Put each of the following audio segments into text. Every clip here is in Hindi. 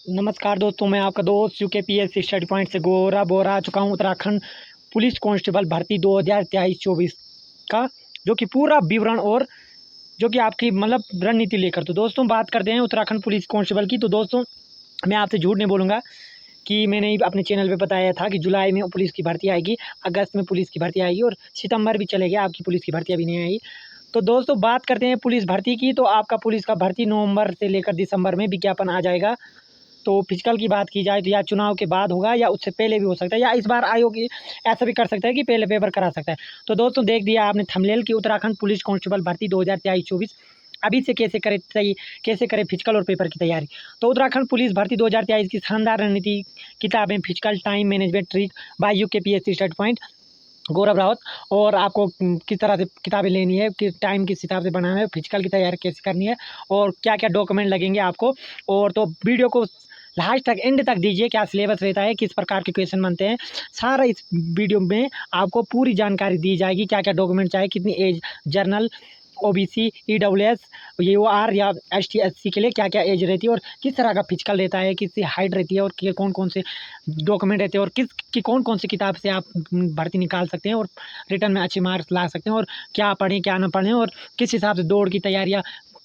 नमस्कार दोस्तों, मैं आपका दोस्त यूकेपीएससी स्टडी पॉइंट से गोरा बोरा आ चुका हूँ उत्तराखंड पुलिस कांस्टेबल भर्ती 2023-24 का जो कि पूरा विवरण और जो कि आपकी मतलब रणनीति लेकर। तो दोस्तों बात करते हैं उत्तराखंड पुलिस कांस्टेबल की। तो दोस्तों मैं आपसे झूठ नहीं बोलूँगा कि मैंने अपने चैनल पे बताया था कि जुलाई में पुलिस की भर्ती आएगी, अगस्त में पुलिस की भर्ती आएगी और सितंबर भी चलेगा, आपकी पुलिस की भर्ती अभी नहीं आई। तो दोस्तों बात करते हैं पुलिस भर्ती की। तो आपका पुलिस का भर्ती नवंबर से लेकर दिसंबर में विज्ञापन आ जाएगा। तो फिजिकल की बात की जाए तो या चुनाव के बाद होगा या उससे पहले भी हो सकता है, या इस बार आयोग ऐसा भी कर सकता है कि पहले पेपर करा सकता है। तो दोस्तों देख दिया आपने थंबनेल की उत्तराखंड पुलिस कांस्टेबल भर्ती 2023-24 अभी से कैसे करें फिजिकल और पेपर की तैयारी। तो उत्तराखंड पुलिस भर्ती 2023 की शानदार रणनीति किताबें physical time management trick by UKPSC study point Gaurav Rawat. और आपको किस तरह से किताबें लेनी है, किस टाइम किस हिसाब से बनाना है, फिजिकल की तैयारी कैसे करनी है और क्या क्या डॉक्यूमेंट लगेंगे आपको। और तो वीडियो को लास्ट तक एंड तक दीजिए, क्या सिलेबस रहता है, किस प्रकार के क्वेश्चन बनते हैं, सारा इस वीडियो में आपको पूरी जानकारी दी जाएगी। क्या क्या डॉक्यूमेंट चाहिए, कितनी age, general, OBC, EWS, UR या एसटी एससी के लिए क्या क्या एज रहती है और किस तरह का फिजिकल रहता है, किससे हाइट रहती है और कौन कौन से डॉक्यूमेंट रहते हैं और कौन कौन सी किताब से आप भर्ती निकाल सकते हैं और रिटर्न में अच्छे मार्क्स ला सकते हैं और क्या पढ़ें क्या ना पढ़ें और किस हिसाब से दौड़ की तैयारियाँ,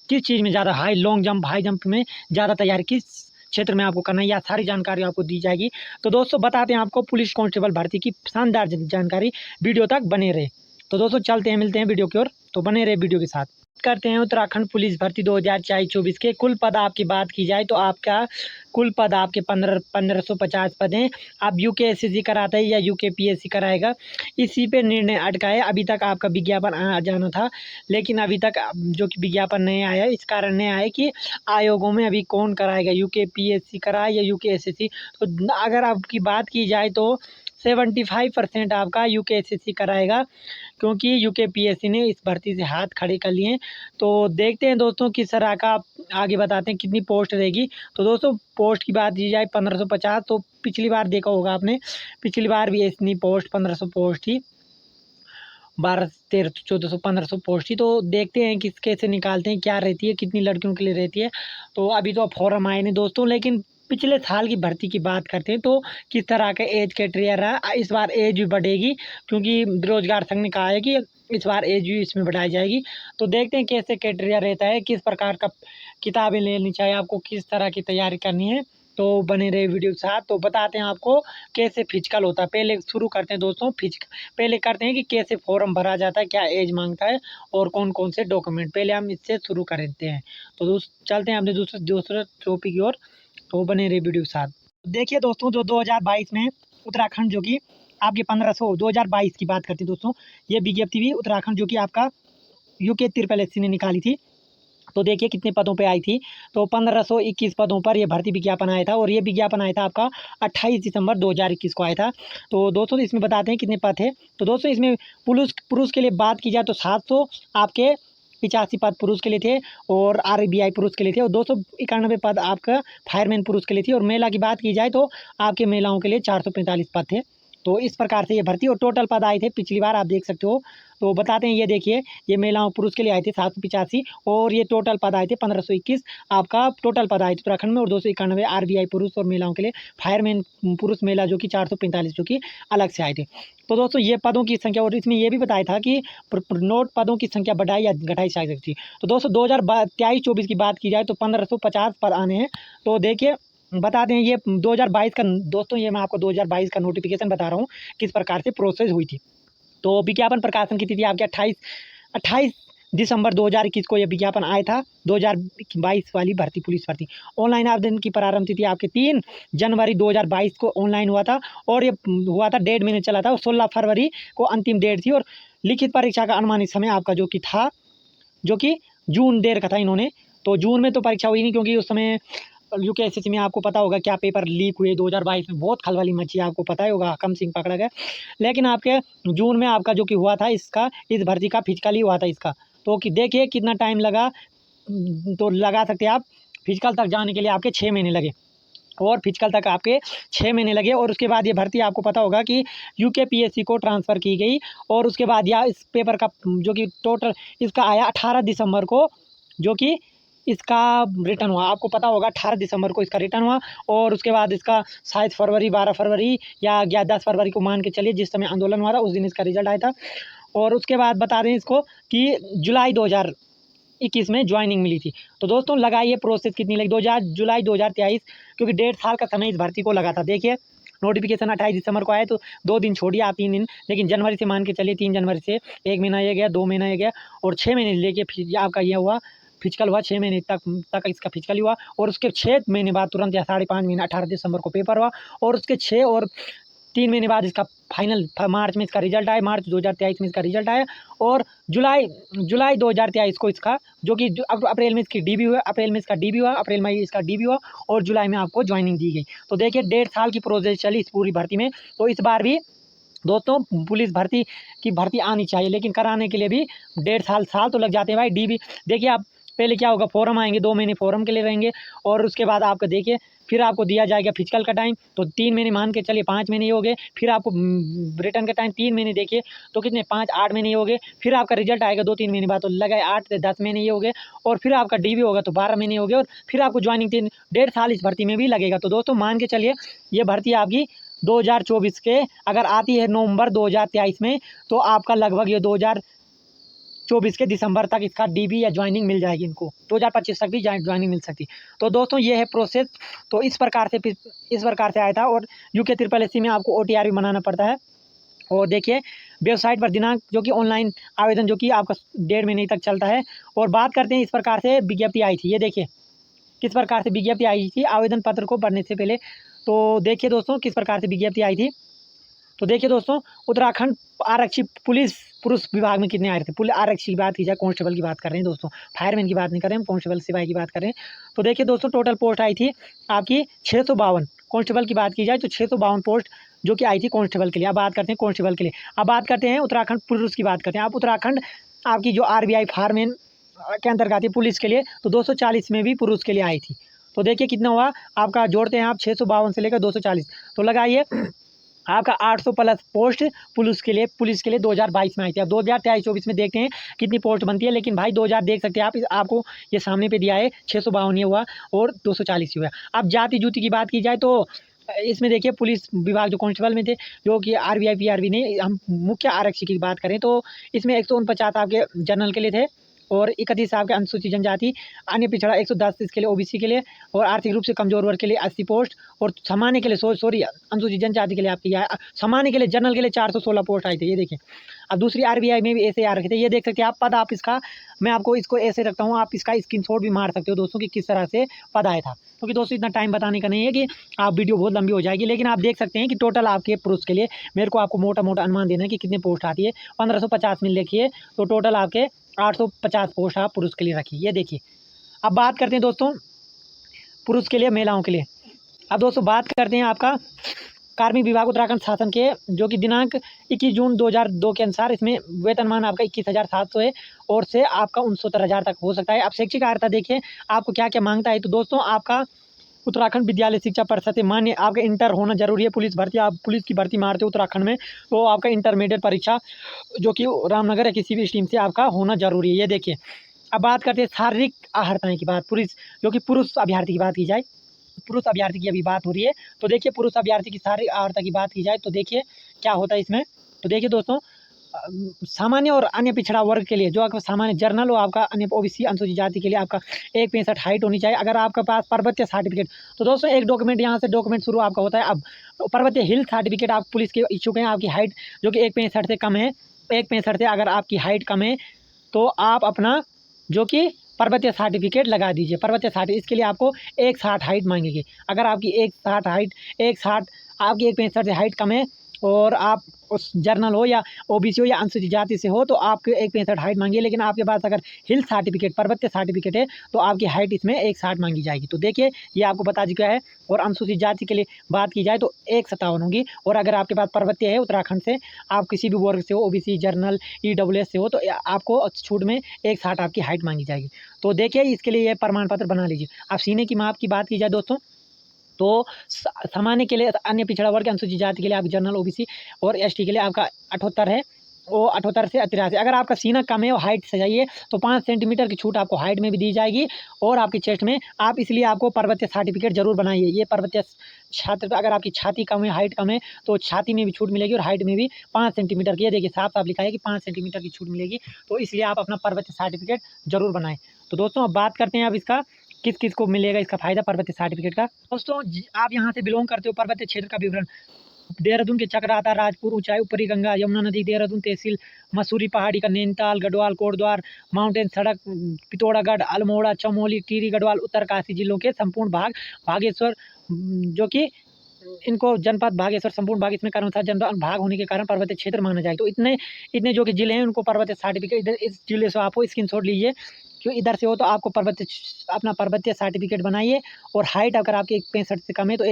किस चीज़ में ज़्यादा लॉन्ग जंप हाई जंप में ज़्यादा तैयारी किस क्षेत्र में आपको करना है, या सारी जानकारी आपको दी जाएगी। तो दोस्तों बताते हैं आपको पुलिस कांस्टेबल भर्ती की शानदार जानकारी, वीडियो तक बने रहे। तो दोस्तों चलते हैं, मिलते हैं वीडियो की ओर, तो बने रहे वीडियो के साथ। करते हैं उत्तराखंड पुलिस भर्ती 2024 के कुल पद आपकी बात की जाए तो आपका कुल पद आपके 1550 पद हैं। आप यूकेएससी कराता है या यूकेपीएससी कराएगा, इसी पे निर्णय अटका है। अभी तक आपका विज्ञापन आ जाना था, लेकिन अभी तक जो कि विज्ञापन नहीं आया, इस कारण नहीं आया कि आयोगों में अभी कौन कराएगा, यूकेपीएससी कराए या यूकेएससी। तो अगर आपकी बात की जाए तो 75% आपका यूकेएससी कराएगा, क्योंकि यूकेपीएससी ने इस भर्ती से हाथ खड़े कर लिए हैं। तो देखते हैं दोस्तों किस तरह का, आगे बताते हैं कितनी पोस्ट रहेगी। तो दोस्तों पोस्ट की बात की जाए 1550, तो पिछली बार देखा होगा आपने, पिछली बार भी इतनी पोस्ट 1500 पोस्ट थी, 1200 1300 1400 पोस्ट थी। तो देखते हैं किस कैसे निकालते हैं, क्या रहती है, कितनी लड़कियों के लिए रहती है। तो अभी तो फॉर्म आए नहीं दोस्तों, लेकिन पिछले साल की भर्ती की बात करते हैं तो किस तरह का एज क्राइटेरिया रहा। इस बार एज भी बढ़ेगी, क्योंकि बेरोजगार संघ ने कहा है कि इस बार एज भी इसमें बढ़ाई जाएगी। तो देखते हैं कैसे क्राइटेरिया रहता है, किस प्रकार का किताबें लेनी चाहिए आपको, किस तरह की तैयारी करनी है। तो बने रहे वीडियो के साथ। तो बताते हैं आपको कैसे फिजिकल होता है। पहले शुरू करते हैं दोस्तों पहले करते हैं कि कैसे फॉर्म भरा जाता है, क्या एज मांगता है और कौन कौन से डॉक्यूमेंट, पहले हम इससे शुरू कर देते हैं। तो चलते हैं अपने दूसरे दूसरे टॉपिक की ओर। तो बने रहे वीडियो के साथ। देखिए दोस्तों, जो 2022 में उत्तराखंड जो कि आपके 1500 2022 की बात करते हैं दोस्तों, ये विज्ञप्ति भी उत्तराखंड जो कि आपका यूके ट्रिपल एससी ने निकाली थी। तो देखिए कितने पदों पे आई थी। तो 1521 पदों पर ये भर्ती विज्ञापन आया था, और ये विज्ञापन आया था आपका 28 दिसंबर 2021 को आया था। तो दोस्तों इसमें बताते हैं कितने पद थे। तो दोस्तों इसमें पुरुष के लिए बात की जाए तो 700 आपके 85 पद पुरुष के लिए थे, और आरबीआई पुरुष के लिए थे, और 291 पद आपका फायरमैन पुरुष के लिए थी। और महिला की बात की जाए तो आपके महिलाओं के लिए 445 पद थे। तो इस प्रकार से ये भर्ती, और टोटल पद आए थे पिछली बार, आप देख सकते हो। तो बताते हैं, ये देखिए, ये महिलाओं पुरुष के लिए आए थे 785, और ये टोटल पद आए थे 1521 आपका टोटल पद आए थे उत्तराखंड में, और 291 आरबीआई पुरुष और महिलाओं के लिए फायरमैन पुरुष महिला जो कि 445 जो कि अलग से आए थे। तो दोस्तों ये पदों की संख्या, और इसमें ये भी बताया था कि नोट पदों की संख्या बढ़ाई या घटाई जा सकती है। तो दोस्तों 2023-24 की बात की जाए तो 1550 पद आने हैं। तो देखिए बताते हैं, ये 2022 का दोस्तों, ये मैं आपको 2022 का नोटिफिकेशन बता रहा हूँ किस प्रकार से प्रोसेस हुई थी। तो विज्ञापन प्रकाशन की तिथि आपकी 28 दिसंबर 2021 को यह विज्ञापन आया था। 2022 वाली भर्ती पुलिस भर्ती ऑनलाइन आवेदन की प्रारंभ तिथि आपके 3 जनवरी 2022 को ऑनलाइन हुआ था, और ये हुआ था 1.5 महीने चला था, और 16 फरवरी को अंतिम डेट थी। और लिखित परीक्षा का अनुमानित समय आपका जो कि था, जो कि जून दे रखा था इन्होंने। तो जून में तो परीक्षा हुई नहीं, क्योंकि उस समय यूकेएससी में आपको पता होगा क्या पेपर लीक हुए 2022 में, बहुत खलबली मची, आपको पता ही होगा, हकम सिंह पकड़ा गया। लेकिन आपके जून में आपका जो कि हुआ था, इसका इस भर्ती का फिजिकल ही हुआ था इसका। तो कि देखिए कितना टाइम लगा, तो लगा सकते हैं आप, फिजिकल तक जाने के लिए आपके 6 महीने लगे, और फिजिकल तक आपके 6 महीने लगे। और उसके बाद ये भर्ती आपको पता होगा कि यूकेपीएससी को ट्रांसफ़र की गई, और उसके बाद या इस पेपर का जो कि टोटल इसका आया 18 दिसंबर को, जो कि इसका रिटर्न हुआ, आपको पता होगा 18 दिसंबर को इसका रिटर्न हुआ। और उसके बाद इसका शायद फरवरी 12 फरवरी या 10 फरवरी को मान के चलिए, जिस समय आंदोलन हुआ था उस दिन इसका रिजल्ट आया था। और उसके बाद बता दें इसको कि जुलाई 2021 में ज्वाइनिंग मिली थी। तो दोस्तों लगाइए प्रोसेस कितनी लगी, जुलाई 2023, क्योंकि 1.5 साल का समय इस भर्ती को लगा था। देखिए नोटिफिकेशन 28 दिसंबर को आया, तो 2 दिन छोड़िए आप, 3 दिन, लेकिन जनवरी से मान के चलिए 3 जनवरी से 1 महीना ये गया, 2 महीना ये गया, और 6 महीने लेके फिर आपका ये हुआ फिजिकल हुआ, 6 महीने तक इसका फिजिकल हुआ। और उसके 6 महीने बाद तुरंत या 5.5 महीने 18 दिसंबर को पेपर हुआ। और उसके 6 और 3 महीने बाद इसका फाइनल मार्च में इसका रिजल्ट आया, मार्च 2023 में इसका रिजल्ट आया। और जुलाई 2023 को इसका जो कि अप्रैल में इसकी डीबी हुआ, अप्रैल में इसका डीबी हुआ, अप्रैल में इसका डीबी हुआ, और जुलाई में आपको ज्वाइनिंग दी गई। तो देखिए 1.5 साल की प्रोसेस चली इस पूरी भर्ती में। तो इस बार भी दोस्तों पुलिस भर्ती आनी चाहिए, लेकिन कराने के लिए भी 1.5 साल तो लग जाते हैं भाई। डीबी देखिए आप, पहले क्या होगा, फॉर्म आएंगे, 2 महीने फॉर्म के लिए रहेंगे, और उसके बाद आपको देखिए फिर आपको दिया जाएगा फिजिकल का टाइम, तो 3 महीने मान के चलिए, 5 महीने हो गए। फिर आपको रिटर्न का टाइम 3 महीने, देखिए तो कितने, 5-8 महीने हो गए। फिर आपका रिजल्ट आएगा 2-3 महीने बाद, तो लगाए 8 से 10 महीने ये हो गए। और फिर आपका डीबी होगा तो 12 महीने हो गए। और फिर आपको ज्वाइनिंग 1.5 साल इस भर्ती में भी लगेगा। तो दोस्तों मान के चलिए ये भर्ती आपकी 2024 के अगर आती है नवंबर 2023 में, तो आपका लगभग ये 2024 के दिसंबर तक इसका डीबी या ज्वाइनिंग मिल जाएगी इनको, 2025 तक भी ज्वाइनिंग मिल सकती। तो दोस्तों ये है प्रोसेस। तो इस प्रकार से आया था। और यूके SSC में आपको OTR भी बनाना पड़ता है। और देखिए वेबसाइट पर दिनांक जो कि ऑनलाइन आवेदन जो कि आपका 1.5 महीने तक चलता है। और बात करते हैं इस प्रकार से विज्ञप्ति आई थी, ये देखिए किस प्रकार से विज्ञप्ति आई थी आवेदन पत्र को भरने से पहले। तो देखिए दोस्तों किस प्रकार से विज्ञप्ति आई थी। तो देखिए दोस्तों, उत्तराखंड आरक्षी पुलिस पुरुष विभाग में कितने आ रहे थे। पुलिस आरक्षी की बात की जाए, कांस्टेबल की बात कर रहे हैं दोस्तों, फायरमैन की बात नहीं कर रहे हैं, कांस्टेबल सिपाही की बात कर रहे हैं। तो देखिए दोस्तों टोटल पोस्ट आई थी आपकी 652। कांस्टेबल की बात की जाए तो 652 पोस्ट जो कि आई थी कांस्टेबल के लिए। अब बात करते हैं कांस्टेबल के लिए। अब बात करते हैं उत्तराखंड पुरुष की बात करते हैं। अब उत्तराखंड आपकी जो RBI फायरमैन के अंतर्गत आती है पुलिस के लिए, तो 240 में भी पुरुष के लिए आई थी। तो देखिए कितना हुआ आपका, जोड़ते हैं आप 652 से लेकर 240, तो लगाइए आपका 800 प्लस पोस्ट पुलिस के लिए 2022 में आई थी। अब 2023-24 में देखते हैं कितनी पोस्ट बनती है। लेकिन भाई 2000 देख सकते हैं आप, आपको ये सामने पे दिया है 652 ये हुआ और 240 हुआ। अब जाति जूती की बात की जाए तो इसमें देखिए पुलिस विभाग जो कांस्टेबल में थे, जो कि RBI PRB ने, हम मुख्य आरक्षी की बात करें तो इसमें 149 आपके जनरल के लिए थे, और 31 आपके अनुसूचित जनजाति, अन्य पिछड़ा 110 इसके लिए OBC के लिए, और आर्थिक रूप से कमजोर वर्ग के लिए 80 पोस्ट, और सामान्य के लिए सॉरी अनुसूचित जनजाति के लिए आपकी सामान्य के लिए जनरल के लिए 416 पोस्ट आई थी। ये देखिए अब दूसरी RBI में भी ऐसे आ रखे थे, ये देख सकते हैं आप पद। आप इसका मैं आपको इसको ऐसे रखता हूँ, आप इसका स्क्रीनशॉट भी मार सकते हो दोस्तों कि किस तरह से पद आया था, क्योंकि दोस्तों इतना टाइम बताने का नहीं है कि आप वीडियो बहुत लंबी हो जाएगी। लेकिन आप देख सकते हैं कि टोटल आपके पुरुष के लिए मेरे को आपको मोटा मोटा अनुमान देना है कि कितने पोस्ट आती है। 1550 में लिखिए, तो टोटल आपके 850 पोस्ट आप पुरुष के लिए रखिए। ये देखिए अब बात करते हैं दोस्तों पुरुष के लिए, महिलाओं के लिए। अब दोस्तों बात करते हैं आपका कार्मिक विभाग उत्तराखंड शासन के, जो कि दिनांक 21 जून 2002 के अनुसार इसमें वेतनमान आपका 21,700 है, और से आपका 69,000 तक हो सकता है। अब शैक्षिक अर्हता देखिए आपको क्या क्या मांगता है। तो दोस्तों आपका उत्तराखंड विद्यालय शिक्षा परिषद से मान्य आपका इंटर होना जरूरी है। पुलिस भर्ती, आप पुलिस की भर्ती मारते हो उत्तराखंड में, तो आपका इंटरमीडिएट परीक्षा जो कि रामनगर या किसी भी स्ट्रीम से आपका होना जरूरी है। ये देखिए अब बात करते हैं शारीरिक अर्हताएँ की बात, पुलिस जो कि पुरुष अभ्यर्थी की बात की जाए, पुरुष अभ्यर्थी की अभी बात हो रही है। तो देखिए पुरुष अभ्यर्थी की शारीरिक अर्हता की बात की जाए तो देखिए क्या होता है इसमें। तो देखिए दोस्तों सामान्य और अन्य पिछड़ा वर्ग के लिए, जो आपका सामान्य जर्नल हो, आपका अन्य OBC अनुसूचित जाति के लिए आपका 1.65 हाइट होनी चाहिए। अगर आपके पास पर्वतीय सर्टिफिकेट, तो दोस्तों एक डॉक्यूमेंट यहाँ से डॉक्यूमेंट शुरू आपका होता है। अब पर्वतीय हिल सर्टिफिकेट आप पुलिस के इच्छुक हैं, आपकी हाइट जो कि 1.65 से कम है, 1.65 से अगर आपकी हाइट कम है तो आप अपना जो कि पर्वतीय सर्टिफिकेट लगा दीजिए। पर्वतीय सर्टिफिकेट इसके लिए आपको 1.60 हाइट मांगेगी। अगर आपकी 1.60 हाइट 1.60 आपकी 1.65 से हाइट कम है, और आप उस जर्नल हो या OBC हो या अनुसूचित जाति से हो, तो आपके 1.65 हाइट मांगी है। लेकिन आपके पास अगर हिल सर्टिफिकेट पर्वतीय सर्टिफिकेट है तो आपकी हाइट इसमें 1.60 मांगी जाएगी। तो देखिए ये आपको बता चुका है। और अनुसूचित जाति के लिए बात की जाए तो 1.57 होगी। और अगर आपके पास पर्वतीय है उत्तराखंड से, आप किसी भी वर्ग से हो, OBC जर्नल EWS से हो, तो आपको छूट में 1.60 आपकी हाइट मांगी जाएगी। तो देखिए इसके लिए ये प्रमाण पत्र बना लीजिए। अब सीने की माप की बात की जाए दोस्तों, तो सामान्य के लिए, अन्य पिछड़ा वर्ग अनुसूचित जाति के लिए आप जनरल OBC और ST के लिए आपका 78 है, वो 78 से 83। अगर आपका सीना कम है और हाइट से चाहिए तो 5 सेंटीमीटर की छूट आपको हाइट में भी दी जाएगी और आपकी चेस्ट में। आप इसलिए आपको पर्वतीय सर्टिफिकेट जरूर बनाइए। ये पर्वतीय छात्र, अगर आपकी छाती कम है, हाइट कम है, तो छाती में भी छूट मिलेगी और हाइट में भी 5 सेंटीमीटर की। ये देखिए साफ साफ लिखा है कि 5 सेंटीमीटर की छूट मिलेगी। तो इसलिए आप अपना पर्वतीय सर्टिफिकेट जरूर बनाएं। तो दोस्तों अब बात करते हैं अब इसका किस किस को मिलेगा इसका फायदा पर्वतीय सर्टिफिकेट का। दोस्तों आप यहाँ से बिलोंग करते हो पर्वतीय क्षेत्र का विवरण, देहरादून के चक्राता, राजपुर, ऊंचाई, ऊपरी गंगा यमुना नदी, देहरादून तहसील, मसूरी पहाड़ी का, नैनीताल, गढ़वाल, कोटद्वार माउंटेन सड़क, पिथौरागढ़, अल्मोड़ा, चमोली, टिहरी गढ़वाल, उत्तरकाशी जिलों के संपूर्ण भाग, भागेश्वर जो कि इनको जनपद भागेश्वर संपूर्ण भाग, इसमें कर्मचारी जनपद भाग होने के कारण पर्वतीय क्षेत्र माना जाए। तो इतने इतने जो कि जिले हैं उनको पर्वतीय सर्टिफिकेट, इधर इस जिले से आपको स्क्रीनशॉट लीजिए, क्यों इधर से हो तो आपको पर्वतीय अपना पर्वतीय सर्टिफिकेट बनाइए। और हाइट अगर आपकी 165 से कम है तो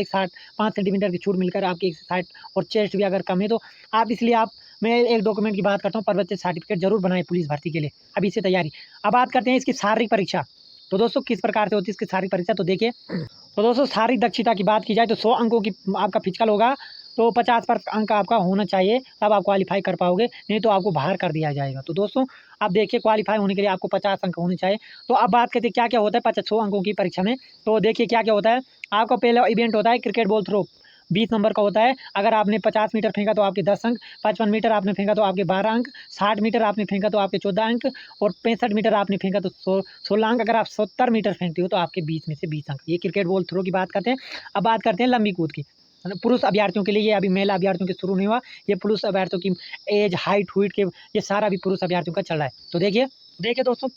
5 सेंटीमीटर की छूट मिलकर आपकी 160, और चेस्ट भी अगर कम है तो आप, इसलिए आप, मैं एक डॉक्यूमेंट की बात करता हूँ, पर्वतीय सर्टिफिकेट जरूर बनाए पुलिस भर्ती के लिए। अभी से तैयारी। अब बात करते हैं इसकी शारीरिक परीक्षा। तो दोस्तों किस प्रकार से होती है इसकी शारीरिक परीक्षा, तो देखिए। तो दोस्तों शारीरिक दक्षता की बात की जाए तो 100 अंकों की आपका फिजिकल होगा, तो 50 अंक आपका होना चाहिए, तब आप क्वालिफाई कर पाओगे, नहीं तो आपको बाहर कर दिया जाएगा। तो दोस्तों आप देखिए क्वालिफाई होने के लिए आपको 50 अंक होने चाहिए। तो अब बात करते हैं क्या क्या होता है 100 अंकों की परीक्षा में। तो देखिए क्या क्या होता है। आपका पहला इवेंट होता है क्रिकेट बॉल थ्रो, 20 नंबर का होता है। अगर आपने 50 मीटर फेंका तो आपके 10 अंक, 55 मीटर आपने फेंका तो आपके 12 अंक, 60 मीटर आपने फेंका तो आपके 14 अंक, और 65 मीटर आपने फेंका तो 16 अंक। अगर आप 70 मीटर फेंकते हो तो आपके 20 में से 20 अंक। ये क्रिकेट बॉल थ्रो की बात करते हैं। अब बात करते हैं लंबी कूद की। पुरुष अभ्यर्थियों के लिए, ये अभी महिला अभ्यर्थियों के शुरू नहीं हुआ, ये पुरुष अभ्यर्थियों की एज, हाइट हुइट के, ये सारा भी पुरुष अभ्यर्थियों का चल रहा है। तो देखिए देखिए दोस्तों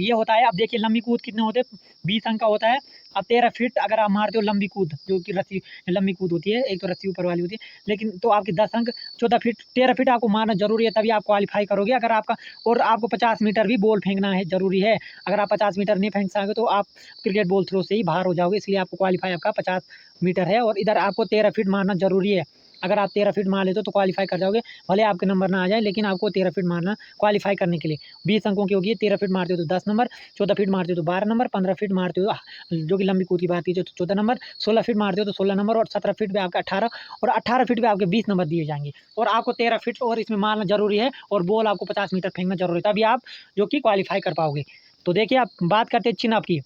ये होता है। अब देखिए लंबी कूद कितने होते हैं, 20 अंक का होता है। अब 13 फीट अगर आप मारते हो लंबी कूद, जो कि रस्सी लंबी कूद होती है, एक तो रस्सी ऊपर वाली होती है, लेकिन तो आपके 10 अंक। 14 फीट 13 फीट आपको मारना जरूरी है, तभी आप क्वालिफाई करोगे। अगर आपका, और आपको 50 मीटर भी बॉल फेंकना है जरूरी है। अगर आप 50 मीटर नहीं फेंक सकोगे तो आप क्रिकेट बॉल थ्रो से ही बाहर हो जाओगे, इसलिए आपको क्वालिफाई आपका 50 मीटर है। और इधर आपको 13 फीट मारना जरूरी है। अगर आप 13 फीट मार लेते हो तो क्वालिफाई कर जाओगे, भले आपके नंबर ना आ जाए, लेकिन आपको 13 फीट मारना क्वालिफाई करने के लिए। 20 अंकों की होगी, 13 फीट मारते हो तो 10 नंबर, 14 फीट मारते हो तो 12 नंबर, 15 फीट मारते हो जो कि लंबी कूद की बात की तो 14 नंबर, 16 फीट मारते हो तो 16 नंबर, और 17 फीट पे आपका 18, और 18 फीट पे आपके 20 नंबर दिए जाएंगे। और आपको 13 फीट और इसमें मारना जरूरी है, और बॉल आपको 50 मीटर फेंकना जरूरी है, तभी आप जो कि क्वालिफाई कर पाओगे। तो देखिए आप बात करते हैं चिन अप की।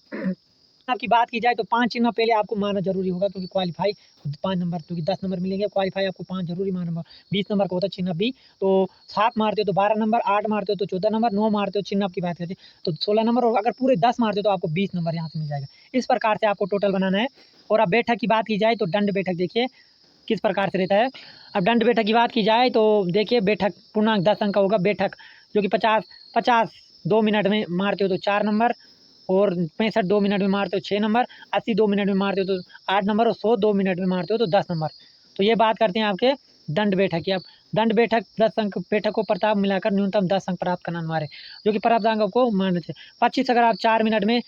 आपकी बात की जाए तो 5 चिन्ह पहले आपको मारना जरूरी होगा, क्योंकि क्वालिफाई 5 नंबर, क्योंकि 10 नंबर मिलेंगे, क्वालिफाई आपको 5 जरूरी मारना। 20 नंबर का होता है चिन्ह भी, तो 7 मारते हो तो 12 नंबर, 8 मारते हो तो 14 नंबर, 9 मारते हो चिन्ह की बात करते हैं तो 16 नंबर, और अगर पूरे 10 मारते हो तो आपको 20 नंबर यहाँ से मिल जाएगा। इस प्रकार से आपको टोटल बनाना है। और अब बैठक की बात की जाए तो दंड बैठक देखिए किस प्रकार से रहता है। अब दंड बैठक की बात की जाए तो देखिए बैठक पूर्णांक 10 अंक का होगा। बैठक जो कि 50 2 मिनट में मारते हो तो 4 नंबर, और 65 2 मिनट में मारते हो 6 नंबर, 80 2 मिनट में मारते हो तो 8 नंबर, और 100 2 मिनट में मारते हो तो 10 नंबर। तो ये बात करते हैं आपके दंड बैठक की। अब दंड बैठक 10 अंक बैठक को प्रताप मिलाकर न्यूनतम 10 अंक प्राप्त करना अनिवार्य है, जो कि प्राप्त अंक को मारने से 25 अगर आप 4 मिनट में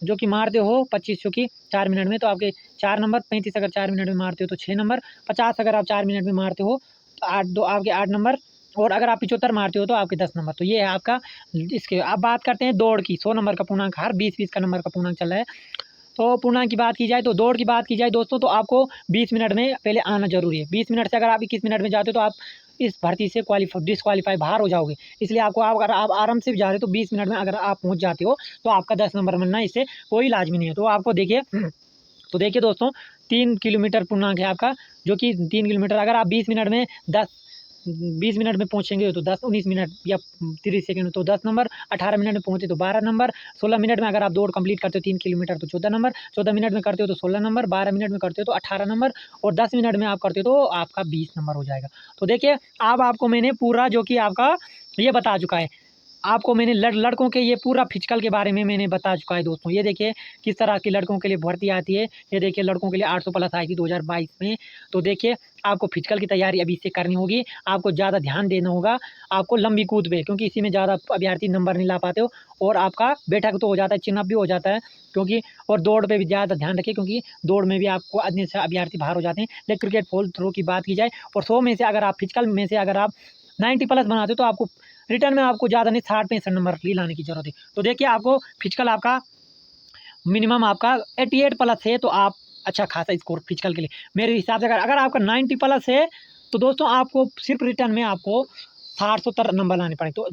जो कि मारते हो, 25 जो कि 4 मिनट में तो आपके 4 नंबर, 35 अगर 4 मिनट में मारते हो तो 6 नंबर, 50 अगर आप 4 मिनट में मारते हो तो 8 नंबर, और अगर आप 75 मारते हो तो आपके 10 नंबर। तो ये है आपका इसके। अब बात करते हैं दौड़ की। 100 नंबर का पूर्णांक, हर 20-20 का नंबर का पूर्णांक चल रहा है। तो पूर्णांक की बात की जाए तो दौड़ की बात की जाए दोस्तों, तो आपको 20 मिनट में पहले आना जरूरी है। 20 मिनट से अगर आप 21 मिनट में जाते हो तो आप इस भर्ती से डिसक्वालीफाई बाहर हो जाओगे। इसलिए आपको, अगर आप आराम से भी जा रहे हो तो 20 मिनट में अगर आप पहुंच जाते हो तो आपका 10 नंबर बनना इससे कोई लाजमी नहीं है। तो आपको देखिए, तो देखिए दोस्तों 3 किलोमीटर पूर्णांक है आपका, जो कि 3 किलोमीटर अगर आप 20 मिनट में पहुंचेंगे तो 19 मिनट या 30 सेकंड तो 10 नंबर, 18 मिनट में पहुंचे तो 12 नंबर, 16 मिनट में अगर आप दौड़ कंप्लीट करते हो 3 किलोमीटर तो 14 नंबर, 14 मिनट में करते हो तो 16 नंबर, 12 मिनट में करते हो तो 18 नंबर, और 10 मिनट में आप करते हो तो आपका 20 नंबर हो जाएगा। तो देखिए अब आपको मैंने पूरा जो कि आपका ये बता चुका है। आपको मैंने लड़कों के ये पूरा फिजिकल के बारे में मैंने बता चुका है दोस्तों। ये देखिए किस तरह की लड़कों के लिए भर्ती आती है। ये देखिए लड़कों के लिए 800 प्लस आई थी 2022 में। तो देखिए आपको फिजिकल की तैयारी अभी से करनी होगी। आपको ज़्यादा ध्यान देना होगा आपको लंबी कूद पे, क्योंकि इसी में ज़्यादा अभ्यर्थी नंबर नहीं ला पाते हो, और आपका बैठक तो हो जाता है, चिन्ह भी हो जाता है, क्योंकि और दौड़ पे भी ज़्यादा ध्यान रखें, क्योंकि दौड़ में भी आपको अन्य से अभ्यर्थी बाहर हो जाते हैं। लेकिन क्रिकेट बॉल थ्रो की बात की जाए और 100 में से अगर आप फिजिकल में से अगर आप 90 प्लस बनाते हो तो आपको रिटर्न में आपको ज़्यादा नहीं 60-65 नंबर ही लाने की ज़रूरत है। तो देखिए आपको फिजिकल आपका मिनिमम आपका 88 प्लस है तो आप अच्छा खासा स्कोर फिजिकल के लिए मेरे हिसाब से। अगर आपका 90 प्लस है तो दोस्तों आपको सिर्फ रिटर्न में आपको 60-70 नंबर लाने पड़े। तो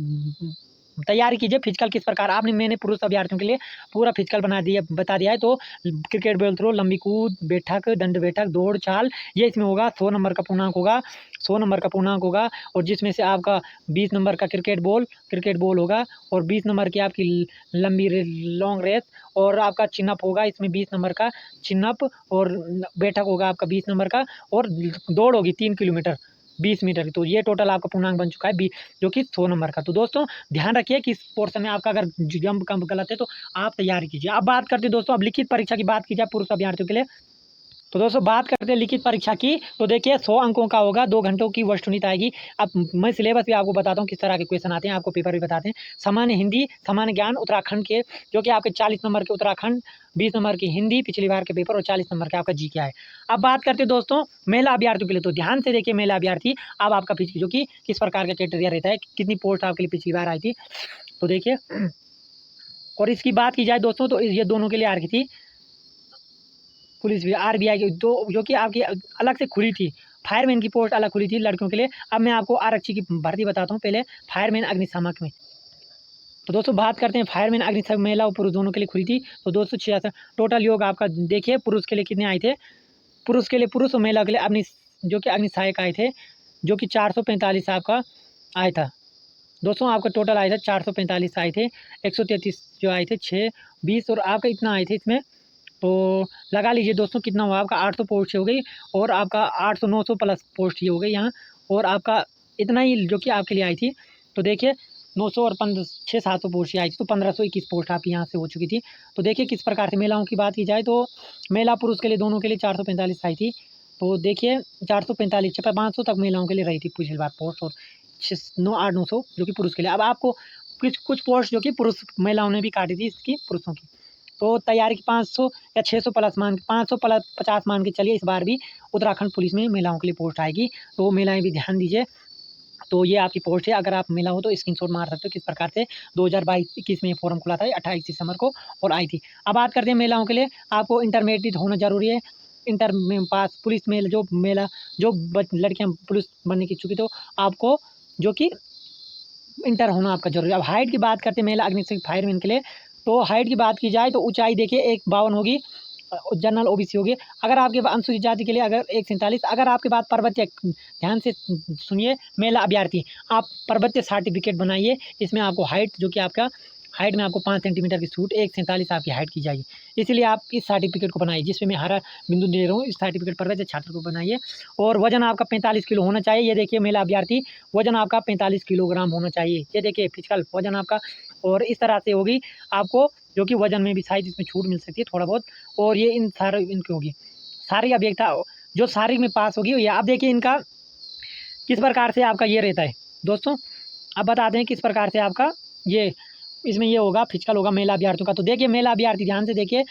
तैयारी कीजिए फिजिकल किस प्रकार आपने मैंने पुरुष अभ्यर्थियों के लिए पूरा फिजिकल बता दिया है। तो क्रिकेट बॉल थ्रो, लंबी कूद, बैठक, दंड बैठक, दौड़, चाल, ये इसमें होगा। 100 नंबर का पूर्णांक होगा, 100 नंबर का पूर्णांक होगा। और जिसमें से आपका 20 नंबर का क्रिकेट बॉल होगा, और 20 नंबर की आपकी लंबी लॉन्ग रेस, और आपका चिनअप होगा इसमें 20 नंबर का चिनअप, और बैठक होगा आपका 20 नंबर का, और दौड़ होगी 3 किलोमीटर 20 मीटर की। तो ये टोटल आपका पूर्णांक बन चुका है जो कि 100 नंबर का। तो दोस्तों ध्यान रखिए कि इस पोर्शन में आपका अगर जंप कम गलत है तो आप तैयारी कीजिए। अब बात करते हैं दोस्तों, अब लिखित परीक्षा की बात की जाए पुरुष अभ्यर्थियों के लिए। तो दोस्तों बात करते हैं लिखित परीक्षा की। तो देखिए 100 अंकों का होगा, 2 घंटों की वस्तुनिता आएगी। अब मैं सिलेबस भी आपको बताता हूँ किस तरह के क्वेश्चन आते हैं, आपको पेपर भी बताते हैं। सामान्य हिंदी, सामान्य ज्ञान उत्तराखंड के, जो कि आपके 40 नंबर के उत्तराखंड, 20 नंबर की हिंदी पिछली बार के पेपर, और 40 नंबर का आपका जीके है। अब बात करते हैं दोस्तों महिला अभ्यर्थियों के लिए। तो ध्यान से देखिए महिला अभ्यर्थी, अब आपका जो कि किस प्रकार का क्राइटेरिया रहता है, कितनी पोस्ट आपके लिए पिछली बार आई थी। तो देखिए, और इसकी बात की जाए दोस्तों तो ये दोनों के लिए आ रही थी पुलिस भी, आरबीआई की, जो कि आपकी अलग से खुली थी। फायरमैन की पोस्ट अलग खुली थी लड़कियों के लिए। अब मैं आपको आरक्षी की भर्ती बताता हूँ, पहले फायरमैन अग्निशामक में। तो दोस्तों बात करते हैं फायरमैन अग्निशामक, महिला और पुरुष दोनों के लिए खुली थी। तो 266 टोटल योग आपका देखिए, पुरुष के लिए कितने आए थे, पुरुष के लिए, पुरुष और महिला के लिए जो कि अग्निसहायक आए थे, जो कि 445 आपका आया था। दोस्तों आपका टोटल आए थे 445 आए थे, 133 जो आए थे, 6, 20, और आपका इतना आए थे इसमें। तो लगा लीजिए दोस्तों कितना हुआ आपका, 800 पोस्ट हो गई, और आपका 800 900 प्लस पोस्ट ये हो गई यहाँ, और आपका इतना ही जो कि आपके लिए आई थी। तो देखिए 900 और 600-700 पोस्ट आई थी, तो 1521 पोस्ट आपकी यहाँ से हो चुकी थी। तो देखिए किस प्रकार से महिलाओं की बात की जाए तो महिला पुरुष के लिए दोनों के लिए 445 आई थी। तो देखिए 445 500 तक महिलाओं के लिए रही थी पिछली बार पोस्ट, और 800-900 जो कि पुरुष के लिए। अब आपको कुछ पोस्ट जो कि पुरुष महिलाओं ने भी काटी थी इसकी पुरुषों की। तो तैयारी की 500 या 600 प्लस मान के, 500 प्लस 50 मान के चलिए, इस बार भी उत्तराखंड पुलिस में महिलाओं के लिए पोस्ट आएगी। तो महिलाएं भी ध्यान दीजिए। तो ये आपकी पोस्ट है, अगर आप महिला हो तो स्क्रीनशॉट मार सकते हो किस प्रकार से 2022-21 में फॉर्म खुला था 28 दिसंबर को, और आई थी। अब बात करते हैं महिलाओं के लिए, आपको इंटरमीडिएट होना जरूरी है। इंटर में पास पुलिस में जो लड़कियां पुलिस बनने की इच्छुक, तो आपको जो कि इंटर होना आपका जरूरी है। अब हाइट की बात करते हैं महिला अग्निशमन फायरमैन के लिए। तो हाइट की बात की जाए तो ऊंचाई देखिए 152 होगी, जनरल ओबीसी होगी। अगर आपके पास अनुसूचित जाति के लिए अगर 147, अगर आपके पास पर्वतीय, ध्यान से सुनिए महिला अभ्यर्थी, आप पर्वतीय सर्टिफिकेट बनाइए। इसमें आपको हाइट जो कि आपका हाइट में आपको 5 सेंटीमीटर की छूट, 147 आपकी हाइट की जाएगी। इसीलिए आप इस सर्टिफिकेट को बनाइए, जिसमें मैं हरा बिंदु दे रहा हूँ। इस सर्टिफिकेट पर्वतीय छात्र को बनाइए। और वजन आपका 45 किलो होना चाहिए। ये देखिए महिला अभ्यर्थी, वजन आपका 45 किलोग्राम होना चाहिए। ये देखिए फिजिकल वजन आपका, और इस तरह से होगी आपको, जो कि वजन में भी शायद इसमें छूट मिल सकती है थोड़ा बहुत। और ये इन सारे इनकी होगी सारी अभियोग्यता जो सारी में पास होगी। ये आप देखिए इनका किस प्रकार से आपका ये रहता है दोस्तों। अब बताते हैं किस प्रकार से आपका ये इसमें ये होगा, फिजिकल होगा महिला अभ्यर्थियों का। तो देखिए महिला अभ्यर्थी ध्यान से देखिए,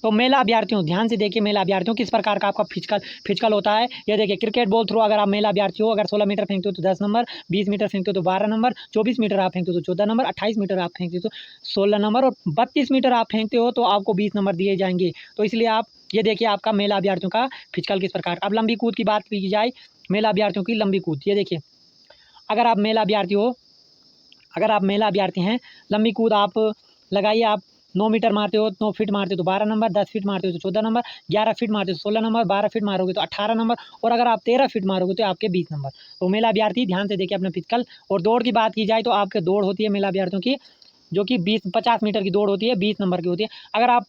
तो महिला अभ्यर्थियों ध्यान से देखिए, महिला अभ्यर्थियों किस प्रकार का आपका फिजिकल होता है। ये देखिए क्रिकेट बॉल थ्रो, अगर आप महिला अभ्यर्थी हो, अगर 16 मीटर फेंकते हो तो 10 नंबर, 20 मीटर फेंकते हो तो 12 नंबर, 24 मीटर आप फेंकते हो तो 14 नंबर, 28 मीटर आप फेंकते हो तो 16 नंबर, और 32 मीटर आप फेंकते हो तो आपको 20 नंबर दिए जाएंगे। तो इसलिए आप ये देखिए आपका महिला अभ्यर्थियों का फिजिकल किस प्रकार। अब लंबी कूद की बात की जाए, महिला अभ्यर्थियों की लंबी कूद, ये देखिए अगर आप महिला अभ्यर्थी हो, अगर आप महिला अभ्यर्थी हैं, लंबी कूद आप लगाइए। आप 9 मीटर मारते हो, 9 फीट मारते हो तो 12 नंबर, 10 फीट मारते हो तो 14 नंबर, 11 फीट मारते हो तो 16 नंबर, 12 फीट मारोगे तो 18 नंबर, और अगर आप 13 फीट मारोगे तो आपके 20 नंबर। तो महिला अभ्यर्थी ध्यान से देखिए अपना फिजिकल। और दौड़ की बात की जाए तो आपके दौड़ होती है महिला अभ्यर्थियों की, जो कि 50 मीटर की दौड़ होती है, 20 नंबर की होती है। अगर आप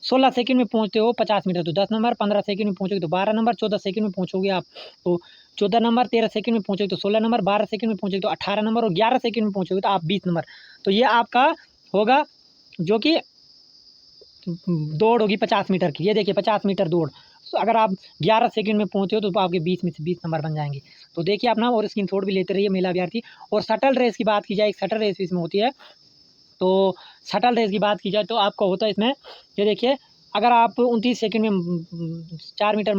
16 सेकंड में पहुंचते हो 50 मीटर तो 10 नंबर, 15 सेकंड में पहुंचोगे तो 12 नंबर, 14 सेकंड में पहुंचोगे आप तो 14 नंबर, 13 सेकंड में पहुंचोगे तो 16 नंबर, 12 सेकंड में पहुंचोगे तो 18 नंबर, और 11 सेकंड में पहुंचोगे तो आप 20 नंबर। तो ये आपका होगा जो कि दौड़ होगी 50 मीटर की। ये देखिए 50 मीटर दौड़, तो अगर आप 11 सेकंड में पहुंचे हो तो आपके 20 में से 20 नंबर बन जाएंगे। तो देखिए अपना और स्क्रीनशॉट भी लेते रहिए महिला अभ्यर्थी। और शटल रेस की बात की जाए, एक शटल रेस इसमें होती है। तो शटल रेस की बात की जाए तो आपका होता है इसमें, ये देखिए अगर आप 29 सेकंड में 4 मीटर